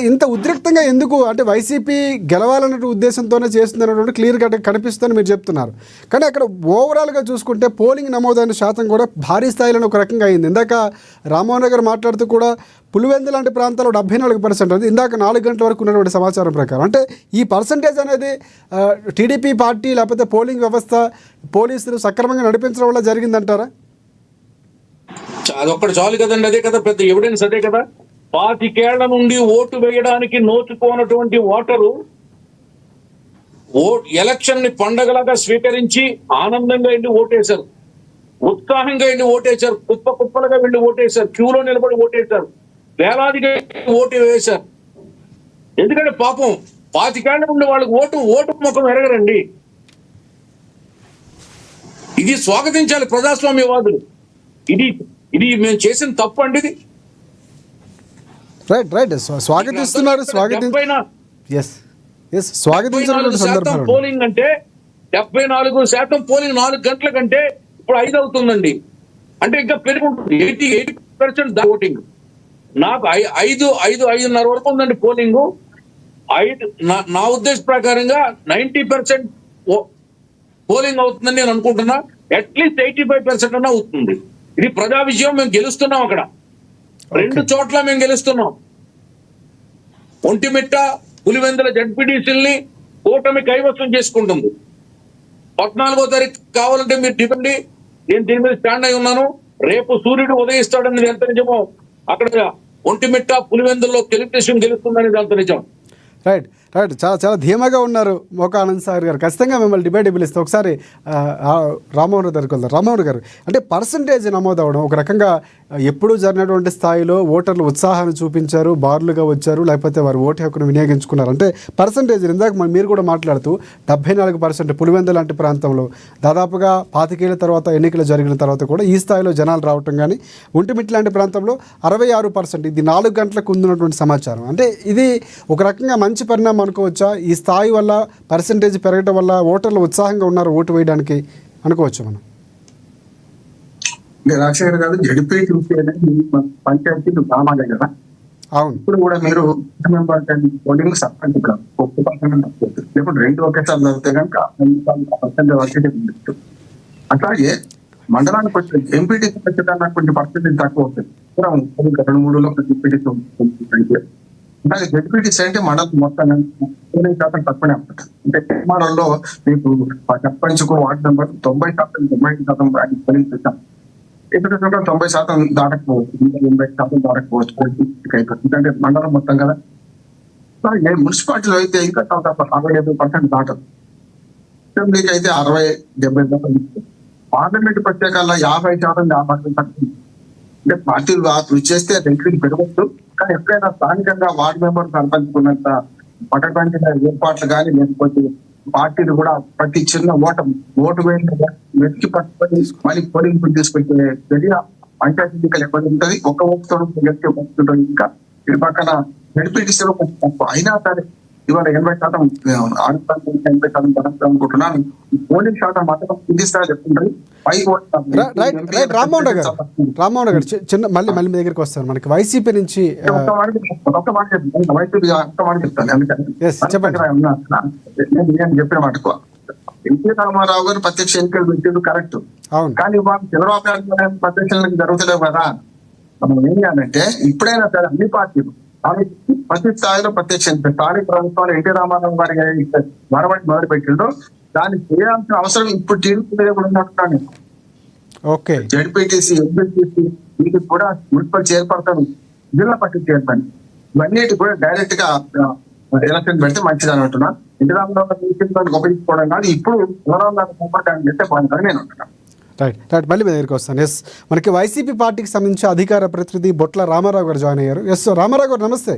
ఇంత ఉద్రిక్తంగా ఎందుకు, అంటే వైసీపీ గెలవాలనే ఉద్దేశంతోనే చేస్తుంది అన్నటువంటి క్లియర్ కట్ కనిపిస్తుందని మీరు చెప్తున్నారు. కానీ అక్కడ ఓవరాల్గా చూసుకుంటే పోలింగ్ నమోదైన శాతం కూడా భారీ స్థాయిలో ఒక రకంగా అయింది. ఇందాక రామ్మోహన్ గారు మాట్లాడుతూ కూడా పులివెందు లాంటి ప్రాంతాల్లో 74% అది ఇందాక 4 గంటల వరకు ఉన్నటువంటి సమాచారం ప్రకారం. అంటే ఈ పర్సంటేజ్ అనేది టీడీపీ పార్టీ లేకపోతే పోలింగ్ వ్యవస్థ, పోలీసులు సక్రమంగా నడిపించడం వల్ల జరిగిందంటారా? అదొక్కటి చాలు కదండి. అదే కదా పెద్ద ఎవిడెన్స్, అదే కదా. 25 ఏళ్ల నుండి ఓటు వేయడానికి నోచుకోనటువంటి ఓటరు ఎలక్షన్ ని పండగలాగా స్వీకరించి ఆనందంగా వెళ్ళి ఓటేశారు, ఉత్సాహంగా వెళ్ళి ఓటేశారు, కుప్పలుగా వెళ్ళి ఓటేశారు, క్యూలో నిలబడి ఓటేశారు, వేలాదిగా ఓటు వేశారు. ఎందుకంటే పాపం 25 ఏళ్ల నుండి వాళ్ళకి ఓటు ముఖం ఎరగరండి. ఇది స్వాగతించాలి ప్రజాస్వామ్యవాదులు. ఇది మేము చేసిన తప్పు అండి. ఇది రైట్ స్వాగతిస్తున్నారు. పోలింగ్ అంటే 74% పోలింగ్ 4 గంటల కంటే ఇప్పుడు 5 అవుతుందండి. అంటే ఇంకా పెరుగుంటుంది. 80% ఓటింగ్. నాకు 5:30 వరకు ఉందండి పోలింగ్. నా ఉద్దేశ ప్రకారంగా 90% పోలింగ్ అవుతుందని నేను అనుకుంటున్నా. అట్లీస్ట్ 85% అన్నా అవుతుంది. ఇది ప్రజా విజయం. మేము గెలుస్తున్నాం. అక్కడ 2 చోట్ల మేము గెలుస్తున్నాం. ఒంటిమిట్ట, పులివెందుల జడ్పీటీసీల్ని కూటమి కైవసం చేసుకుంటుంది. 14వ తారీఖు కావాలంటే మీరు డిపెండి, నేను దీని మీద స్టాండ్ అయి ఉన్నాను. రేపు సూర్యుడు ఉదయిస్తాడని ఎంత నిజమో అక్కడ ఒంటిమిట్ట, పులివెందుల్లో తెలుగుదేశం గెలుస్తుందని అంత నిజం. రైట్. చాలా ధీమాగా ఉన్నారు మోకా ఆనంద్ సాగర్ గారు. ఖచ్చితంగా మిమ్మల్ని డిబేట్ పిలిస్తే ఒకసారి రామ్మోహన్ గారికి వెళ్తారు. రామ్మోహన్ గారు, అంటే పర్సంటేజ్ నమోదవడం ఒక రకంగా ఎప్పుడూ జరిగినటువంటి స్థాయిలో ఓటర్లు ఉత్సాహాన్ని చూపించారు, బార్లుగా వచ్చారు, లేకపోతే వారు ఓటు హక్కును వినియోగించుకున్నారు. అంటే పర్సంటేజ్ ఇందాక మీరు కూడా మాట్లాడుతూ 74% పులివెందు లాంటి ప్రాంతంలో దాదాపుగా 25 ఏళ్ల తర్వాత ఎన్నికలు జరిగిన తర్వాత కూడా ఈ స్థాయిలో జనాలు రావటం, కానీ ఒంటిమిట్ట లాంటి ప్రాంతంలో 66%. ఇది 4 గంటలకు ఉన్నటువంటి సమాచారం. అంటే ఇది ఒక రకంగా మంచి పరిణామం అనుకోవచ్చా? ఈ స్థాయి వల్ల పర్సంటేజ్ పెరగడం వల్ల ఓటర్లు ఉత్సాహంగా ఉన్నారు ఓటు వేయడానికి అనుకోవచ్చు మనం? రాజశేఖర్ గారు జడ్పీటీసీ అనేది పంచాయతీ గ్రామాలే కదా. అవును. ఇప్పుడు కూడా మీరు పోలింగ్ సర్పంచ్ ఇక్కడ 1% ఇప్పుడు 2 ఒకేసారి జరిగితే కనుక 5% వచ్చేది. అట్లాగే మండలానికి వచ్చే ఎంపీటీసీ వచ్చేదానికి కొంచెం పర్సెంటేజ్ తక్కువ అవుతుంది. 2-3లో జడ్పీటీసీ అలాగే జడ్పీటీసీ అంటే మండలం మొత్తం 90% తక్కువనే ఉంటుంది. అంటే నిర్మాణంలో మీకు సర్పంచ్ కు వార్డు నెంబర్ 90% 95% పోలింగ్ చేశాం. ఇక్కడ 90% దాటకపోవచ్చు, 80% దాటకపోవచ్చు. ఎందుకంటే మండలం మొత్తం కదా. మున్సిపాలిటీలో అయితే ఇంకా 60-70% దాటదు. అసెంబ్లీకి అయితే 60-70%. పార్లమెంట్ ప్రత్యేకాల్లో 50% అంటే పార్టీలు కృషి చేస్తే రంకింగ్ పెరగచ్చు. కానీ ఎప్పుడైనా స్థానికంగా వార్డు మెంబర్ సర్పంచుకున్నంత పట్టబండిన ఏర్పాట్లు కానీ లేకపోతే పార్టీలు కూడా ప్రతి చిన్న ఓటు వెతికి పట్టుకొని మళ్ళీ పోలింగ్ తీసుకొచ్చే చర్య పంచాయతీ ఎన్నికలు ఎక్కడ ఉంటుంది. ఒక్క ఓటుతో గెలిచే ఉంటుంది. ఇంకా ఇటు పక్కన జడ్పీటీసీలో కొంచెం తక్కువ అయినా సరే ఇవాళ 80% అనుకుంటున్నాను. పోలింగ్ శాతం మాత్రం కింది స్థాయి చెప్తుంటారు. రైట్ రామ్మోహన్ గారు చిన్న మళ్ళీ మీ దగ్గరికి వస్తాను. మనకి వైసీపీ నుంచి ఒక్క మాట చెప్తాను. చెప్పండి. నేను చెప్పిన మాటకు ఎన్టీ రామారావు గారు ప్రత్యక్ష ఎన్నికలు పెట్టేది కరెక్ట్. అవును. కానీ వాళ్ళు చంద్రబాబు నాయుడు గారు ప్రత్యక్ష ఎన్నికలు జరుగుతలేవు కదా. మనం ఏం చేయాలంటే ఇప్పుడైనా సరే అన్ని పార్టీలు ప్రతి స్థాయిలో ప్రత్యక్ష స్థానిక ప్రభుత్వాలు ఎన్టీ రామారావు గారి మరవడి మొదలు పెట్టిండ్రు. దాన్ని చేయాల్సిన అవసరం ఇప్పుడు తీరుకుంటున్నాను. ఓకే. జడ్పీటీసీ, ఎంపీటీసీ వీటికి కూడా మున్సిపల్ చైర్పర్సన్, జిల్లా పరిషత్ చైర్మన్ ఇవన్నిటి కూడా డైరెక్ట్ గా ఎలక్షన్ పెడితే మంచిది అని అంటున్నా. ఎన్టీ రామారావు గారు గొప్పకోవడం కాదు, ఇప్పుడు చంద్రబాబు నాయుడు సంపర్కాన్ని చేస్తే బాగుంటుందని నేను అంటున్నాను. రైట్ మళ్ళీ మీ దగ్గరికి వస్తాను. ఎస్, మనకి వైసీపీ పార్టీకి సంబంధించి అధికార ప్రతినిధి బొట్ల రామారావు గారు జాయిన్ అయ్యారు. ఎస్ రామారావు గారు నమస్తే.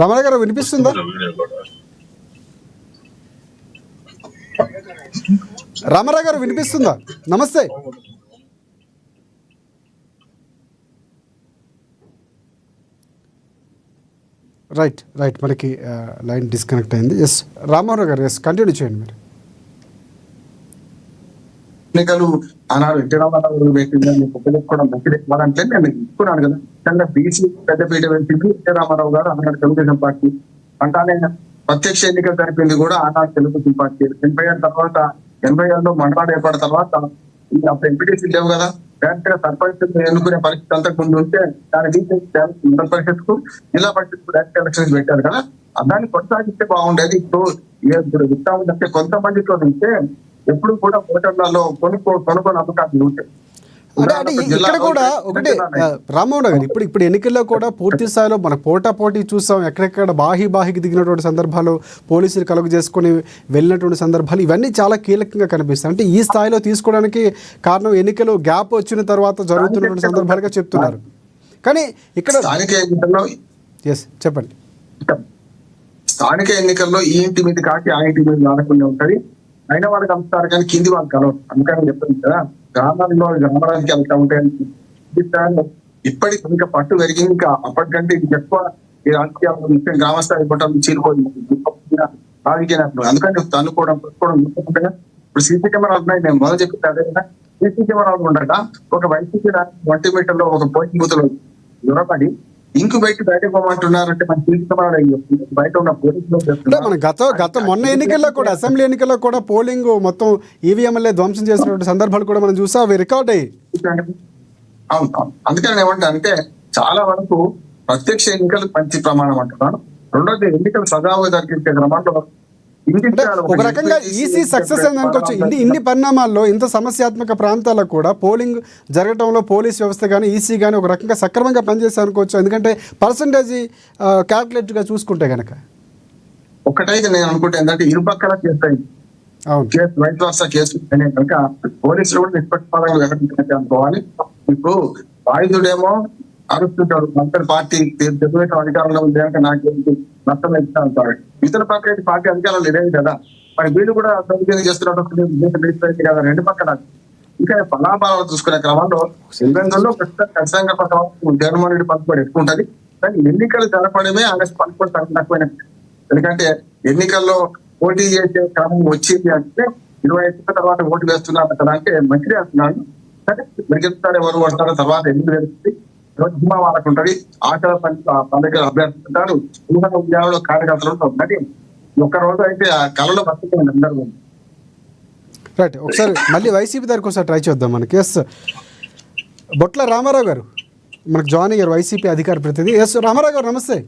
రామారావు గారు వినిపిస్తుందా? రామారావు గారు వినిపిస్తుందా? నమస్తే. రైట్ మనకి లైన్ డిస్కనెక్ట్ అయింది. ఎస్ రామారావు గారు, ఎస్ కంటిన్యూ చేయండి మీరు. ఎన్నికలు ఆనాడు ఎన్టీ రామారావు పెట్టిందని ఉపయోగించుకోవడం మంచిది ఇవ్వాలంటే నేను ఇస్తున్నాను కదా. నిజంగా బీసీ పెద్దపీట పెట్టింది ఎన్టీ రామారావు గారు, ఆనాడు తెలుగుదేశం పార్టీ. అంటానే ప్రత్యక్ష ఎన్నికలు జరిపింది కూడా ఆనాడు తెలుగుదేశం పార్టీ. 87 తర్వాత 87లో మండలాలు ఏర్పడిన తర్వాత అప్పుడు ఎంపీటీసీ లేవు కదా. డైరెక్ట్ గా సర్పంచ్ ఎన్నుకునే పరిస్థితి అంతకు ముందు ఉంటే దాని మండల పరిషత్ కు, జిల్లా పరిషత్ కు డైరెక్ట్ ఎలక్షన్స్ పెట్టారు కదా. దాన్ని కొనసాగిస్తే బాగుండేది. ఇప్పుడు విత్తా ఉందంటే కొంతమందితో ఉంటే ఎప్పుడు కూడా ఓటర్లలో కొనుక్కొని అమ్మకాలు ఉంటాయి. అంటే ఇక్కడ కూడా ఒకటి రామ్మోహన్ గారు, ఇప్పుడు ఎన్నికల్లో కూడా పూర్తి స్థాయిలో మన పోటీ చూసాం. ఎక్కడెక్కడ బాహికి దిగినటువంటి సందర్భాలు, పోలీసులు కలుగు చేసుకుని వెళ్ళినటువంటి సందర్భాలు, ఇవన్నీ చాలా కీలకంగా కనిపిస్తాయి. అంటే ఈ స్థాయిలో తీసుకోవడానికి కారణం ఎన్నికలు గ్యాప్ వచ్చిన తర్వాత జరుగుతున్నటువంటి సందర్భాలుగా చెప్తున్నారు. కానీ ఇక్కడ స్థానిక ఎన్నికల్లో చెప్పండి. స్థానిక ఎన్నికల్లో ఈ ఇంటి మీద కాకి ఆ ఇంటి మీద ఆడకుండా ఉంటది. అయినా వాళ్ళకి అంటారు కానీ కింది వాళ్ళు కలవరు. అందుకని చెప్తుంది కదా, గ్రామానికి వెళ్తా ఉంటాయి. ఇప్పటికి ఇంకా పట్టు పెరిగి ఇంకా అప్పటికంటే ఇది ఎక్కువ ఈ రాజకీయాలు ముఖ్యం గ్రామస్థాయి పట్టాలు చీలిపోయింది రాజకీయ నాయకులు. అందుకని తన్నుకోవడం పెట్టుకోవడం. ఇప్పుడు సీసీ కెమెరాలు ఉన్నాయి. నేను మొదలు చెప్పి అదే కదా, సీసీ కెమెరాలు ఉండగా ఒక వైసీపీ 1 మీటర్లో ఒక పోలింగ్ బూత్ లో దొరపడి ఇంకు బయటకు పోమంటున్నారంటే మన సీసీ కెమెరాలు బయట ఉన్న పోలీసులు. మన గత మొన్న ఎన్నికల్లో కూడా, అసెంబ్లీ ఎన్నికల్లో కూడా పోలింగ్ మొత్తం ఈవీఎంఎల్ఏ ధ్వంసం చేసినటువంటి సందర్భాలు కూడా మనం చూసాం. అవి రికార్డ్ అయ్యి. అవును. అందుకని ఏమంటా అంటే చాలా వరకు ప్రత్యక్ష ఎన్నికలు మంచి ప్రమాణం అంటున్నాను. రెండోది ఎన్నికలు సజావుగా జరిగించే క్రమంలో ఒక రకంగా ఈసీ సక్సెస్ అనుకోవచ్చు. ఇన్ని పరిణామాల్లో, ఇంత సమస్యాత్మక ప్రాంతాల్లో కూడా పోలింగ్ జరగడంలో పోలీస్ వ్యవస్థ కానీ ఈసీ కానీ ఒక రకంగా సక్రమంగా పనిచేస్తారు అనుకోవచ్చు. ఎందుకంటే పర్సంటేజ్ క్యాల్కులేట్ గా చూసుకుంటే కనుక ఒకటైతే నేను అనుకుంటే ఏంటంటే ఇరుపక్కల చేస్తాయి కేసు, వైట్ వర్స కేసు కనుక పోలీసులు కూడా నిష్పక్షపాతంగా వ్యవహరించినట్టు అనుకోవాలి. ఇప్పుడు బాధితుడేమో అరుస్తుంటాడు, మంత్రి పార్టీ తెలుగుదేశం అధికారంలో ఉంది కనుక నాకేంటి నష్టం ఇస్తా అంటాడు. ఇతర పక్క పార్టీ అధికారంలో లేదేవి కదా, మరి వీళ్ళు కూడా సౌకర్యం చేస్తున్నట్టు కదా. రెండు పక్కన ఇంకా ఫలాభావాలు చూసుకునే క్రమంలో ఎన్నికల్లో ఖచ్చితంగా జగన్మోహన్ రెడ్డి పలుకుబడి ఎక్కువ ఉంటది. కానీ ఎన్నికలు జరపడమే ఆగస్టు 11 తక్కువైన. ఎందుకంటే ఎన్నికల్లో పోటీ చేసే క్రమం వచ్చింది అంటే 25 తర్వాత ఓటు వేస్తున్నారు కదా, అంటే మంచిది అంటున్నాను. సరే గెలుస్తారు, ఎవరు పడతారో తర్వాత ఎన్నికలు జరుగుతుంది. ధీమా వాళ్ళకు ఉంటుంది, ఆటల పండుగ అభ్యర్థిస్తుంటారు, ఉద్యోగంలో కార్యకర్తలు ఉంటుంది. ఒక్క రోజు అయితే ఆ కళలో బతుకుతుంది అందరూ. రైట్, ఒకసారి మళ్ళీ వైసీపీ దగ్గరికి ఒకసారి ట్రై చేద్దాం. మనకి ఎస్ బొట్ల రామారావు గారు మనకు జాయిన్ అయ్యారు, వైసీపీ అధికార ప్రతినిధి. ఎస్ రామారావు గారు నమస్తే.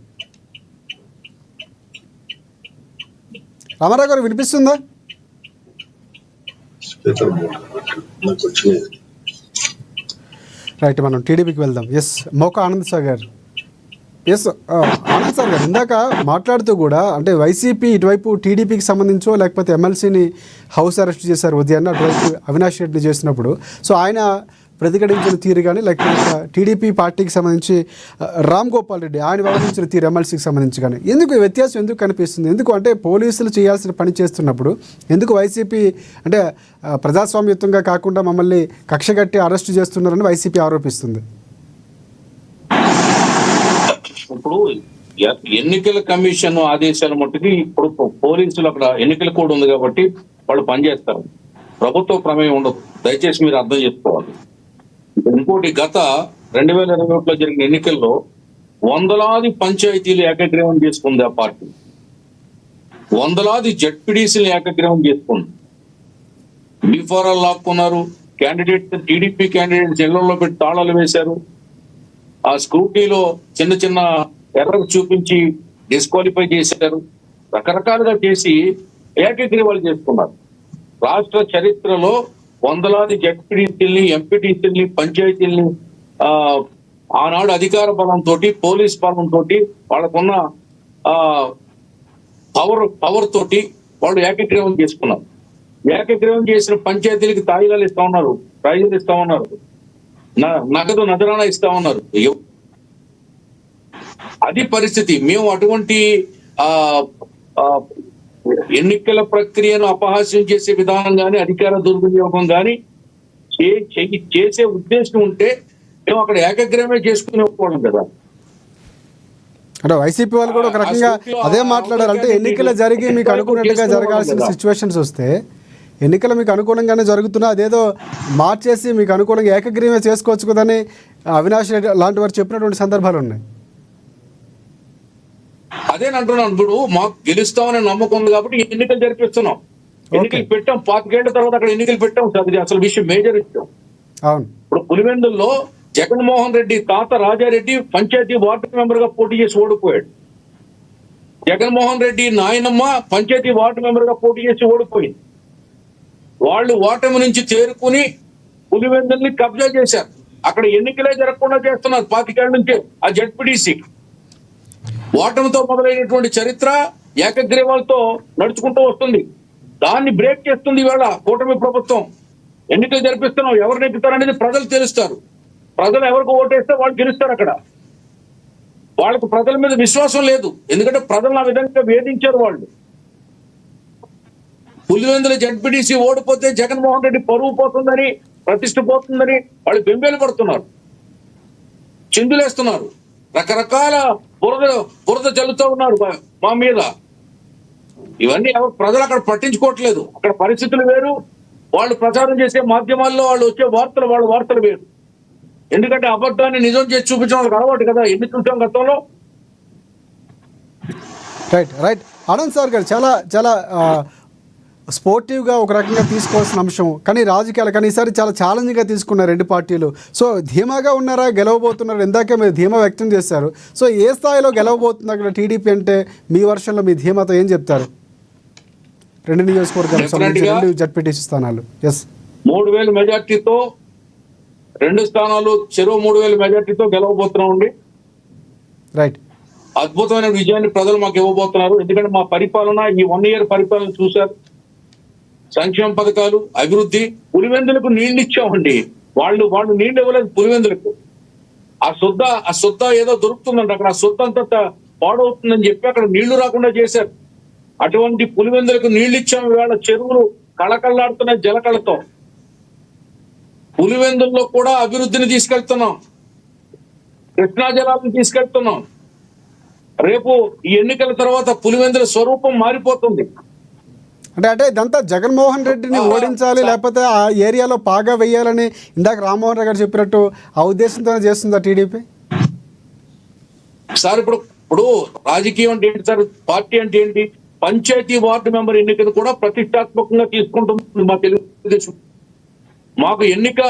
రామారావు గారు వినిపిస్తుందా? రైట్, మనం టీడీపీకి వెళ్దాం. ఎస్, మోకా ఆనంద్ సార్ గారు. ఎస్, ఆనంద్ సార్ గారు ఇందాక మాట్లాడుతూ కూడా అంటే వైసీపీ ఇటువైపు టీడీపీకి సంబంధించో లేకపోతే ఎమ్మెల్సీని హౌస్ అరెస్ట్ చేశారు ఉదయాన్న, అటువైపు అవినాష్ రెడ్డి చేసినప్పుడు సో ఆయన ప్రతిఘటించిన తీరు కానీ లేకపోతే టీడీపీ పార్టీకి సంబంధించి రామ్ గోపాల్ రెడ్డి ఆయన వ్యవహరించిన తీరు ఎమ్మెల్సీకి సంబంధించి కానీ ఎందుకు ఈ వ్యత్యాసం ఎందుకు కనిపిస్తుంది? ఎందుకు అంటే పోలీసులు చేయాల్సిన పని చేస్తున్నప్పుడు ఎందుకు వైసీపీ అంటే ప్రజాస్వామ్యయుతంగా కాకుండా మమ్మల్ని కక్షగట్టి అరెస్ట్ చేస్తున్నారని వైసీపీ ఆరోపిస్తుంది? ఇప్పుడు ఎన్నికల కమిషన్ ఆదేశాల మట్టుకి ఇప్పుడు పోలీసులు అక్కడ ఎన్నికల కోడ్ ఉంది కాబట్టి వాళ్ళు పనిచేస్తారు, ప్రభుత్వ ప్రమేయం ఉండదు. దయచేసి మీరు అర్థం చేసుకోవాలి. ఇంకోటి, గత 2021లో జరిగిన ఎన్నికల్లో వందలాది పంచాయతీలు ఏకగ్రీవం చేసుకుంది ఆ పార్టీ, వందలాది జడ్పీడీసీలు ఏకగ్రీవం చేసుకుంది. బీఫారాలు లాక్కున్నారు, క్యాండిడేట్ టీడీపీ క్యాండిడేట్స్ ఇళ్లలో పెట్టి తాళాలు వేశారు, ఆ స్క్రూటీలో చిన్న చిన్న ఎర్రలు చూపించి డిస్క్వాలిఫై చేశారు, రకరకాలుగా చేసి ఏకగ్రీవాలు చేసుకున్నారు. రాష్ట్ర చరిత్రలో వందలాది జడ్పీటీసీల్ని, ఎంపీటీసీల్ని, పంచాయతీల్ని ఆనాడు అధికార బలంతో, పోలీస్ బలంతో, వాళ్ళకున్న పవర్ తోటి వాళ్ళు ఏకగ్రీవం చేసుకున్నారు. ఏకగ్రీవం చేసిన పంచాయతీలకి తాయిలాలు ఇస్తా ఉన్నారు, ప్రైజులు ఇస్తా ఉన్నారు, నగదు నజరానా ఇస్తా ఉన్నారు. అది పరిస్థితి. మేము అటువంటి ఎన్నికల ప్రక్రియను అపహాస్యం చేసే విధానం కానీ అధికార దుర్వినియోగం కానీ చేసే ఉద్దేశం ఉంటే మేము అక్కడ ఏకగ్రీవమే చేసుకునేవాళ్ళం కదా. అంటే వైసీపీ వాళ్ళు కూడా ఒక రకంగా అదే మాట్లాడారు. అంటే ఎన్నికలు జరిగి మీకు అనుకున్నట్టుగా జరగాల్సిన సిచ్యువేషన్స్ వస్తే ఎన్నికలు మీకు అనుకూలంగానే జరుగుతున్నా అదేదో మార్చేసి మీకు అనుకూలంగా ఏకగ్రీవమే చేసుకోవచ్చు కదని అవినాష్ రెడ్డి లాంటి వారు చెప్పినటువంటి సందర్భాలు ఉన్నాయి. అదేనంటున్నాను. ఇప్పుడు మాకు గెలుస్తామనే నమ్మకం ఉంది కాబట్టి ఎన్నికలు జరిపిస్తున్నాం. ఎన్నికలు పెట్టాం, 5 ఏళ్ల తర్వాత అక్కడ ఎన్నికలు పెట్టాం. అది అసలు విషయం, మేజర్ విషయం. ఇప్పుడు పులివెందుల్లో జగన్మోహన్ రెడ్డి తాత రాజారెడ్డి పంచాయతీ వార్డు మెంబర్ గా పోటీ చేసి ఓడిపోయాడు. జగన్మోహన్ రెడ్డి నాయనమ్మ పంచాయతీ వార్డు మెంబర్ గా పోటీ చేసి ఓడిపోయింది. వాళ్ళు ఓటమి నుంచి తేరుకుని పులివెందుల్ని కబ్జా చేశారు. అక్కడ ఎన్నికలే జరగకుండా చేస్తున్నారు 25 ఏళ్ల నుంచి. ఆ జడ్పీడీసీ ఓటమితో మొదలైనటువంటి చరిత్ర ఏకగ్రీవాలతో నడుచుకుంటూ వస్తుంది. దాన్ని బ్రేక్ చేస్తుంది ఇవాళ కూటమి ప్రభుత్వం. ఎన్నికలు జరిపిస్తున్నాం, ఎవరు నెగ్గుతారనేది ప్రజలు తెలుస్తారు. ప్రజలు ఎవరికి ఓటేస్తే వాళ్ళు గెలుస్తారు. అక్కడ వాళ్ళకు ప్రజల మీద విశ్వాసం లేదు, ఎందుకంటే ప్రజలు ఆ విధంగా వేధించారు. వాళ్ళు పులివెందుల జడ్పీడీసీ ఓడిపోతే జగన్మోహన్ రెడ్డి పరువు పోతుందని, ప్రతిష్ఠ పోతుందని వాళ్ళు బెంబేలు పడుతున్నారు, చిందులేస్తున్నారు, రకరకాల బురద జల్లుతూ ఉన్నారు మా మీద. ఇవన్నీ ప్రజలు అక్కడ పట్టించుకోవట్లేదు. అక్కడ పరిస్థితులు వేరు, వాళ్ళు ప్రచారం చేసే మాధ్యమాల్లో వాళ్ళు వచ్చే వాళ్ళ వార్తలు వేరు. ఎందుకంటే అబద్ధాన్ని నిజం చేసి చూపించడం వాళ్ళకి అలవాటు కదా, ఎన్ని చూసాం గతంలో. రైట్ ఆనంద్ సార్ గారు చాలా చాలా స్పోర్టివ్గా ఒక రకంగా తీసుకోవాల్సిన అంశం, కానీ రాజకీయాలు కానీ ఈసారి చాలా ఛాలెంజ్గా తీసుకున్నారు రెండు పార్టీలు. సో ధీమాగా ఉన్నారా, గెలవబోతున్నారు? ఇందాకే మీరు ధీమా వ్యక్తం చేశారు. సో ఏ స్థాయిలో గెలవబోతుంది అక్కడ టీడీపీ అంటే మీ వర్షంలో మీ ధీమాతో ఏం చెప్తారు? 2 నియోజకవర్గాలకు సంబంధించి 2 జడ్పీటీసీ స్థానాలు. 3000 మెజార్టీతో 2 స్థానాలు, చెరువు 3000 మెజార్టీతో గెలవబోతున్నామండి. రైట్, అద్భుతమైన విజయాన్ని ప్రజలు మాకు ఇవ్వబోతున్నారు. ఎందుకంటే మా పరిపాలన, ఈ 1 ఇయర్ పరిపాలన చూశారు. సంక్షేమ పథకాలు, అభివృద్ధి. పులివెందులకు నీళ్లు ఇచ్చామండి. వాళ్ళు నీళ్లు ఇవ్వలేదు పులివెందులకు. ఆ శుద్ధ ఏదో దొరుకుతుందంట అక్కడ, ఆ శుద్ధ అంతా పాడవుతుందని చెప్పి అక్కడ నీళ్లు రాకుండా చేశారు. అటువంటి పులివెందులకు నీళ్లు ఇచ్చాము. ఇవాళ చెరువులు కళకళలాడుతున్నాయి జలకళతో. పులివెందుల్లో కూడా అభివృద్ధిని తీసుకెళ్తున్నాం, కృష్ణా జలాలను తీసుకెళ్తున్నాం. రేపు ఈ ఎన్నికల తర్వాత పులివెందుల స్వరూపం మారిపోతుంది. అంటే ఇదంతా జగన్మోహన్ రెడ్డిని ఓడించాలి, లేకపోతే ఆ ఏరియాలో పాగా వేయాలని ఇందాక రామ్మోహన్ రావు గారు చెప్పినట్టు ఆ ఉద్దేశంతోనే చేస్తుందా టీడీపీ? సార్ ఇప్పుడు రాజకీయం అంటే ఏంటి సార్? పార్టీ అంటే ఏంటి? పంచాయతీ వార్డు మెంబర్ ఎన్నికను కూడా ప్రతిష్టాత్మకంగా తీసుకుంటుంది మా తెలుగుదేశం. మాకు ఎన్నిక,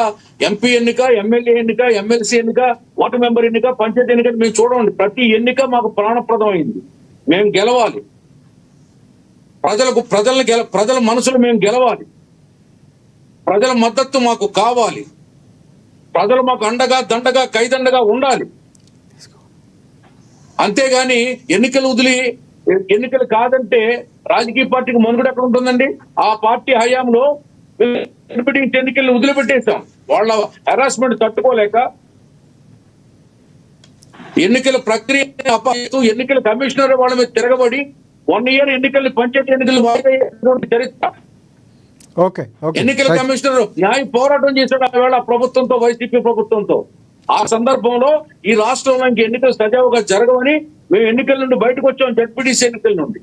ఎంపీ ఎన్నిక, ఎమ్మెల్యే ఎన్నిక, ఎమ్మెల్సీ ఎన్నిక, వార్డు మెంబర్ ఎన్నిక, పంచాయతీ ఎన్నిక మేము చూడండి. ప్రతి ఎన్నిక మాకు ప్రాణప్రదమైంది. మేము గెలవాలి, ప్రజల మనసులు మేము గెలవాలి. ప్రజల మద్దతు మాకు కావాలి, ప్రజలు మాకు అండగా దండగా కైదండగా ఉండాలి. అంతేగాని ఎన్నికలు కాదంటే రాజకీయ పార్టీకి మనుగడ ఎక్కడ ఉంటుందండి? ఆ పార్టీ హయాంలో ఎన్నికలను వదిలిపెట్టేశాం. వాళ్ళ హెరాస్మెంట్ తట్టుకోలేక ఎన్నికల ప్రక్రియ అప్పగిస్తూ ఎన్నికల కమిషనర్ వాళ్ళ మీద తిరగబడి 1 year ఎన్నికలు పంచాయతీ ఎన్నికలు చరిత్ర. ఓకే ఎన్నికల కమిషనర్ న్యాయ పోరాటం చేశాడు ఆవేళ ప్రభుత్వంతో, వైసీపీ ప్రభుత్వంతో. ఆ సందర్భంలో ఈ రాష్ట్రంలో ఇంక ఎన్నికలు సజావుగా జరగవని మేము ఎన్నికల నుండి బయటకు వచ్చాం, జడ్పీటీసీ ఎన్నికల నుండి.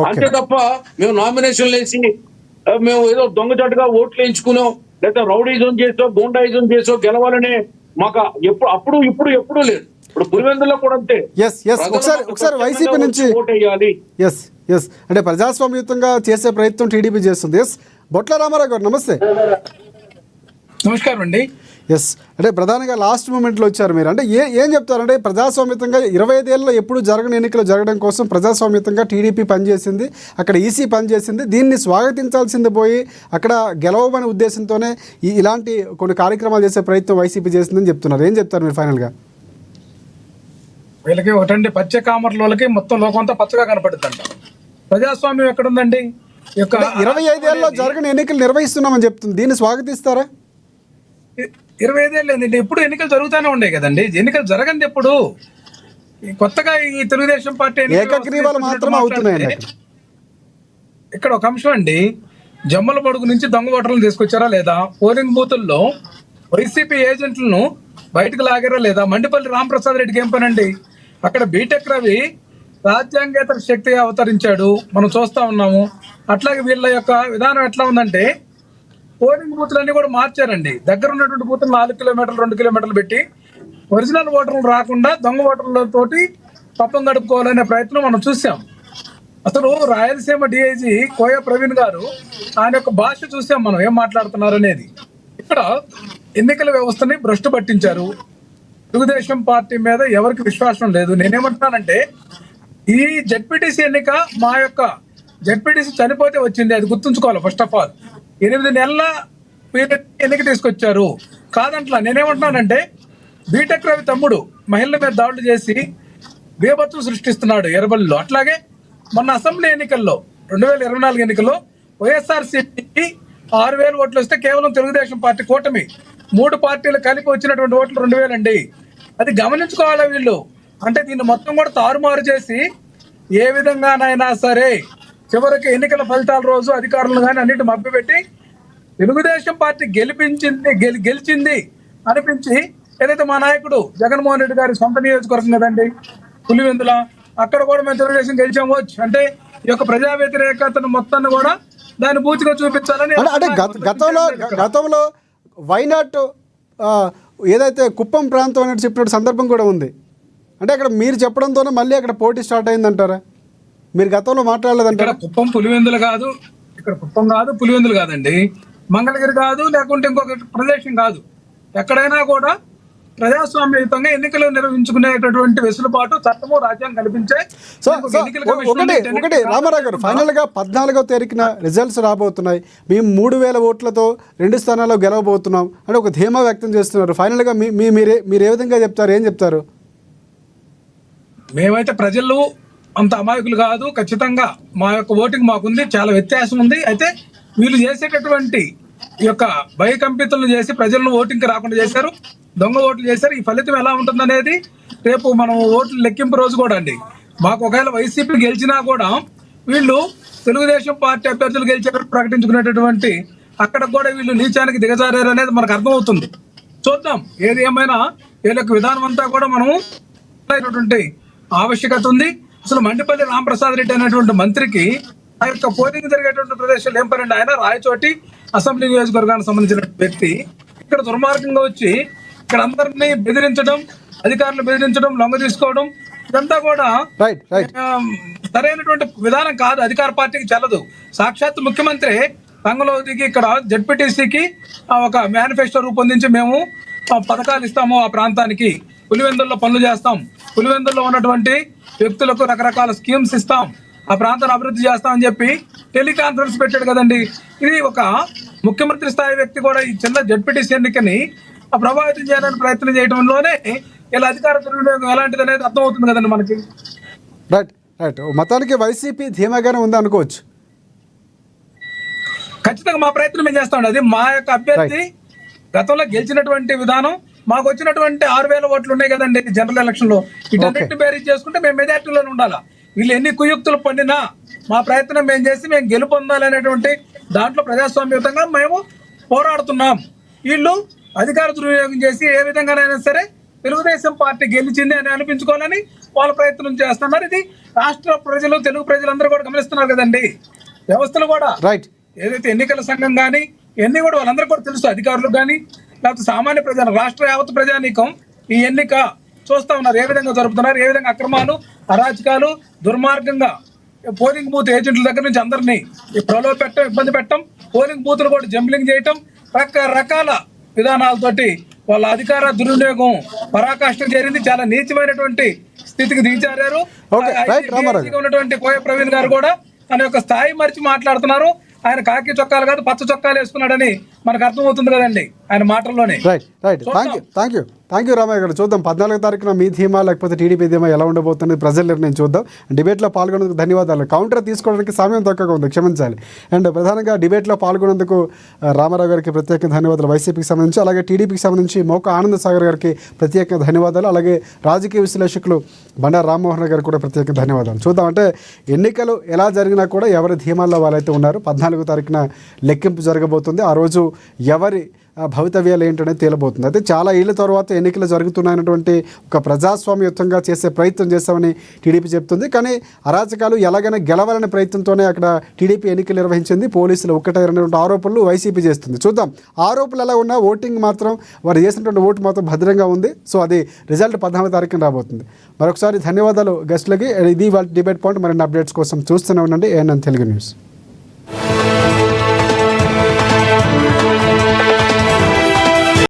అంతే తప్ప మేము నామినేషన్లు వేసి మేము ఏదో దొంగచాటుగా ఓట్లు వేయించుకున్నాం, లేదా రౌడీజం చేసో గూండాయిజం చేసో గెలవాలనే మాకు ఇప్పుడు లేదు. ఇప్పుడు పులివెందులో కూడా అంతే. ఒకసారి వైసీపీ నుంచి అంటే ప్రజాస్వామ్యయుతంగా చేసే ప్రయత్నం టీడీపీ చేస్తుంది. బొట్ల రామారావు గారు నమస్తే. నమస్కారం అండి. అంటే ప్రధానంగా లాస్ట్ మూమెంట్లో వచ్చారు మీరు. అంటే ఏం చెప్తారంటే ప్రజాస్వామ్యతంగా 25 ఏళ్ళలో ఎప్పుడు జరగని ఎన్నికలు జరగడం కోసం ప్రజాస్వామ్యతంగా టీడీపీ పనిచేసింది, అక్కడ ఈసీ పనిచేసింది. దీన్ని స్వాగతించాల్సింది పోయి అక్కడ గెలవమనే ఉద్దేశంతోనే ఇలాంటి కొన్ని కార్యక్రమాలు చేసే ప్రయత్నం వైసీపీ చేసిందని చెప్తున్నారు. ఏం చెప్తారు మీరు ఫైనల్గా? వీళ్ళకి ఒకటండి, పచ్చ కామర్లకి మొత్తం లోకం అంతా పచ్చగా కనపడుతుందంట. ప్రజాస్వామ్యం ఎక్కడుందండి? 25 ఏళ్ళలో జరగని ఎన్నికలు నిర్వహిస్తున్నామని చెప్తుంది, దీన్ని స్వాగతిస్తారా? 25 ఏళ్ళు ఏంటండి, ఎప్పుడు ఎన్నికలు జరుగుతూనే ఉండే కదండి. ఎన్నికలు జరగండి ఎప్పుడు? కొత్తగా ఈ తెలుగుదేశం పార్టీ ఏకగ్రీవాలు మాత్రమే అవుతున్నాయండి. ఇక్కడ ఒక అంశం అండి, జమ్మల పొడుగు నుంచి దొంగ ఓటర్లను తీసుకొచ్చారా లేదా? పోలింగ్ బూతుల్లో వైసీపీ ఏజెంట్లను బయటకు లాగారా లేదా? మండిపల్లి రామప్రసాద్ రెడ్డికి ఏం పనండి? అక్కడ బీటెక్ రవి రాజ్యాంగేతర శక్తిగా అవతరించాడు, మనం చూస్తా ఉన్నాము. అట్లాగే వీళ్ళ యొక్క విధానం ఎట్లా ఉందంటే పోలింగ్ బూత్లన్నీ కూడా మార్చారండి. దగ్గర ఉన్నటువంటి బూత్లు 4 కిలోమీటర్లు 2 కిలోమీటర్లు పెట్టి ఒరిజినల్ ఓటర్లు రాకుండా దొంగ ఓటర్లతోటి పప్పం గడుపుకోవాలనే ప్రయత్నం మనం చూసాం. అసలు రాయలసీమ డిఐజీ కోయ ప్రవీణ్ గారు ఆయన యొక్క భాష చూసాం మనం, ఏం మాట్లాడుతున్నారు అనేది. ఇక్కడ ఎన్నికల వ్యవస్థని భ్రష్టు పట్టించారు. తెలుగుదేశం పార్టీ మీద ఎవరికి విశ్వాసం లేదు. నేనేమంటున్నానంటే ఈ జడ్పీటీసీ ఎన్నిక మా యొక్క జడ్పీటీసీ చనిపోతే వచ్చింది, అది గుర్తుంచుకోవాలి. ఫస్ట్ ఆఫ్ ఆల్ 8 నెలల ఎన్నిక తీసుకొచ్చారు కాదంట్లా. నేనేమంటున్నానంటే బీటెక్ రవి తమ్ముడు మహిళల మీద దాడులు చేసి బీభత్సం సృష్టిస్తున్నాడు ఎర్రబల్లిలో. అట్లాగే మొన్న అసెంబ్లీ ఎన్నికల్లో 2024 ఎన్నికల్లో వైఎస్ఆర్సీపీకి 6,000 ఓట్లు వస్తే కేవలం తెలుగుదేశం పార్టీ కూటమి 3 పార్టీలు కలిపి వచ్చినటువంటి ఓట్లు 2,000 అండి. అది గమనించుకోవాలా వీళ్ళు. అంటే దీన్ని మొత్తం కూడా తారుమారు చేసి ఏ విధంగానైనా సరే చివరికి ఎన్నికల ఫలితాల రోజు అధికారులు కానీ అన్నిటి మభ్యపెట్టి తెలుగుదేశం పార్టీ గెలిచింది అనిపించి, ఏదైతే మా నాయకుడు జగన్మోహన్ రెడ్డి గారి సొంత నియోజకవర్గం కదండి పులివెందుల, అక్కడ కూడా మేము తెలుగుదేశం గెలిచాము అంటే ఈ యొక్క ప్రజా వ్యతిరేకతను మొత్తాన్ని కూడా దాన్ని పూర్తిగా చూపించాలని. అంటే గతంలో వైనాట్ ఏదైతే కుప్పం ప్రాంతం అనేది చెప్పినట్టు సందర్భం కూడా ఉంది. అంటే అక్కడ మీరు చెప్పడంతోనే మళ్ళీ అక్కడ పోటీ స్టార్ట్ అయిందంటారా? మీరు గతంలో మాట్లాడలేదంటారా? కుప్పం పులివెందులు కాదు, ఇక్కడ కుప్పం కాదు పులివెందులు కాదండి, మంగళగిరి కాదు, లేకుంటే ఇంకొక ప్రదేశం కాదు. ఎక్కడైనా కూడా ప్రజాస్వామ్యయుతంగా ఎన్నికలు నిర్వహించుకునేటటువంటి వెసులుబాటు చట్టము రాజ్యాంగం కల్పించే. ఒకటి రామారావు గారు, ఫైనల్ గా 14వ తారీఖున రిజల్ట్స్ రాబోతున్నాయి. మేము 3,000 ఓట్లతో 2 స్థానాల్లో గెలవబోతున్నాం అని ఒక ధీమా వ్యక్తం చేస్తున్నారు. ఫైనల్ గా మీరు ఏ విధంగా చెప్తారు, ఏం చెప్తారు? మేమైతే ప్రజలు అంత అమాయకులు కాదు, ఖచ్చితంగా మా యొక్క ఓటింగ్ మాకుంది, చాలా వ్యత్యాసం ఉంది. అయితే వీళ్ళు చేసేటటువంటి ఈ యొక్క భయకంపితులను చేసి ప్రజలను ఓటింగ్కి రాకుండా చేశారు, దొంగ ఓట్లు చేశారు. ఈ ఫలితం ఎలా ఉంటుందనేది రేపు మనం ఓట్లు లెక్కింపు రోజు కూడా అండి. మాకు ఒకవేళ వైసీపీ గెలిచినా కూడా వీళ్ళు తెలుగుదేశం పార్టీ అభ్యర్థులు గెలిచేటట్టు ప్రకటించుకునేటటువంటి అక్కడ కూడా వీళ్ళు నీచానికి దిగజారారు అనేది మనకు అర్థమవుతుంది. చూద్దాం, ఏది ఏమైనా వీళ్ళ యొక్క విధానం అంతా కూడా మనం ఆవశ్యకత ఉంది. అసలు మండిపల్లి రామప్రసాద్ రెడ్డి అనేటువంటి మంత్రికి ఆ యొక్క పోలింగ్ జరిగేటువంటి ప్రదేశాలు ఏం పనండి? ఆయన రాయచోటి అసెంబ్లీ నియోజకవర్గానికి సంబంధించిన వ్యక్తి ఇక్కడ దుర్మార్గంగా వచ్చి ఇక్కడ అందరినీ బెదిరించడం, అధికారులు బెదిరించడం, లొంగ తీసుకోవడం, ఇదంతా కూడా సరైనటువంటి విధానం కాదు. అధికార పార్టీకి చెల్లదు. సాక్షాత్ ముఖ్యమంత్రి రంగంలో దిగి ఇక్కడ జడ్పీటీసీకి ఒక మేనిఫెస్టో రూపొందించి మేము పథకాలు ఇస్తాము, ఆ ప్రాంతానికి పులివెందుల్లో పనులు చేస్తాం, పులివెందుల్లో ఉన్నటువంటి వ్యక్తులకు రకరకాల స్కీమ్స్ ఇస్తాం, ఆ ప్రాంతాన్ని అభివృద్ధి చేస్తామని చెప్పి టెలికాన్ఫరెన్స్ పెట్టాడు కదండి. ఇది ఒక ముఖ్యమంత్రి స్థాయి వ్యక్తి కూడా ఈ చిన్న జడ్పీటీసీ ఎన్నికని ప్రభావితం చేయాలని ప్రయత్నం చేయడంలోనే ఇలా అధికార దుర్వినియోగం ఎలాంటిది అనేది అర్థమవుతుంది కదండి మనకి. రైట్ రైట్ మొత్తానికి వైసీపీ ధీమాగానే ఉంది అనుకోవచ్చు. ఖచ్చితంగా మా ప్రయత్నం మేము చేస్తామండి. అది మా యొక్క అభ్యర్థి గతంలో గెలిచినటువంటి విధానం, మాకు వచ్చినటువంటి 6,000 ఓట్లు ఉన్నాయి కదండి జనరల్ ఎలక్షన్ లో, వీటన్నిటిని బేరీజ్ చేసుకుంటే మేము మెజార్టీలోనే ఉండాలా. వీళ్ళు ఎన్ని కుయుక్తులు పండినా మా ప్రయత్నం మేము చేసి మేము గెలుపొందాలనేటువంటి దాంట్లో ప్రజాస్వామ్యయుతంగా మేము పోరాడుతున్నాం. వీళ్ళు అధికార దుర్వినియోగం చేసి ఏ విధంగానైనా సరే తెలుగుదేశం పార్టీ గెలిచింది అని అనిపించుకోవాలని వాళ్ళ ప్రయత్నం చేస్తున్నారు. ఇది రాష్ట్ర ప్రజలు, తెలుగు ప్రజలందరూ కూడా గమనిస్తున్నారు కదండి. వ్యవస్థలు కూడా రైట్ ఏదైతే ఎన్నికల సంఘం కానీ ఇవన్నీ కూడా వాళ్ళందరూ కూడా తెలుసు, అధికారులకు కానీ లేకపోతే సామాన్య ప్రజలు, రాష్ట్ర యావత్ ప్రజానీకం ఈ ఎన్నిక చూస్తా ఉన్నారు. ఏ విధంగా జరుపుతున్నారు, ఏ విధంగా అక్రమాలు, అరాచకాలు, దుర్మార్గంగా పోలింగ్ బూత్ ఏజెంట్ల దగ్గర నుంచి అందరినీ ప్రలోభ పెట్టడం, ఇబ్బంది పెట్టడం, పోలింగ్ బూత్లు కూడా జంబ్లింగ్ చేయటం, రకరకాల విధానాలతోటి వాళ్ళ అధికార దుర్వినియోగం పరాకాష్ఠ చేరింది. చాలా నీచమైనటువంటి స్థితికి దిగజారారు. ఉన్నటువంటి కోయ ప్రవీణ్ గారు కూడా తన యొక్క స్థాయి మరిచి మాట్లాడుతున్నారు. ఆయన కాకి చొక్కాలు కాదు పచ్చ చొక్కాలు వేసుకున్నాడని మనకు అర్థమవుతుంది కదండి ఆయన మాటల్లోనే. Right right thank you Ramayya garu. చూద్దాం 14వ తారీఖున మీ ధీమా లేకపోతే టీడీపీ ధీమా ఎలా ఉండబోతుంది ప్రజల నిర్ణయం చూద్దాం. డిబేట్లో పాల్గొనేందుకు ధన్యవాదాలు. కౌంటర్ తీసుకోవడానికి సమయం తక్కువగా ఉంది, క్షమించాలి. అండ్ ప్రధానంగా డిబేట్లో పాల్గొనేందుకు రామారావు గారికి ప్రత్యేక ధన్యవాదాలు వైసీపీకి సంబంధించి, అలాగే టీడీపీకి సంబంధించి మోక ఆనంద్ సాగర్ గారికి ప్రత్యేక ధన్యవాదాలు, అలాగే రాజకీయ విశ్లేషకులు బండారు రామ్మోహన్ గారికి కూడా ప్రత్యేక ధన్యవాదాలు. చూద్దాం అంటే ఎన్నికలు ఎలా జరిగినా కూడా ఎవరి ధీమాల్లో వాళ్ళైతే ఉన్నారు. 14వ తారీఖున లెక్కింపు జరగబోతుంది. ఆ రోజు ఎవరి భవితవ్యాలు ఏంటనేది తేలబోతుంది. అయితే చాలా ఏళ్ళ తర్వాత ఎన్నికలు జరుగుతున్నాయన్నటువంటి ఒక ప్రజాస్వామ్యయుతంగా చేసే ప్రయత్నం చేస్తామని టీడీపీ చెప్తుంది. కానీ అరాచకాలు ఎలాగైనా గెలవాలనే ప్రయత్నంతోనే అక్కడ టీడీపీ ఎన్నికలు నిర్వహించింది. పోలీసులు ఒక్కటైనటువంటి ఆరోపణలు వైసీపీ చేస్తుంది. చూద్దాం ఆరోపణలు ఎలా ఉన్నా ఓటింగ్ మాత్రం వారు చేసినటువంటి ఓటు మాత్రం భద్రంగా ఉంది. సో అది రిజల్ట్ 14వ తారీఖున రాబోతుంది. మరొకసారి ధన్యవాదాలు గెస్టులకి. ఇది వాళ్ళ డిబేట్ పాయింట్. మరిన్ని అప్డేట్స్ కోసం చూస్తూనే ఉండండి ANN తెలుగు న్యూస్.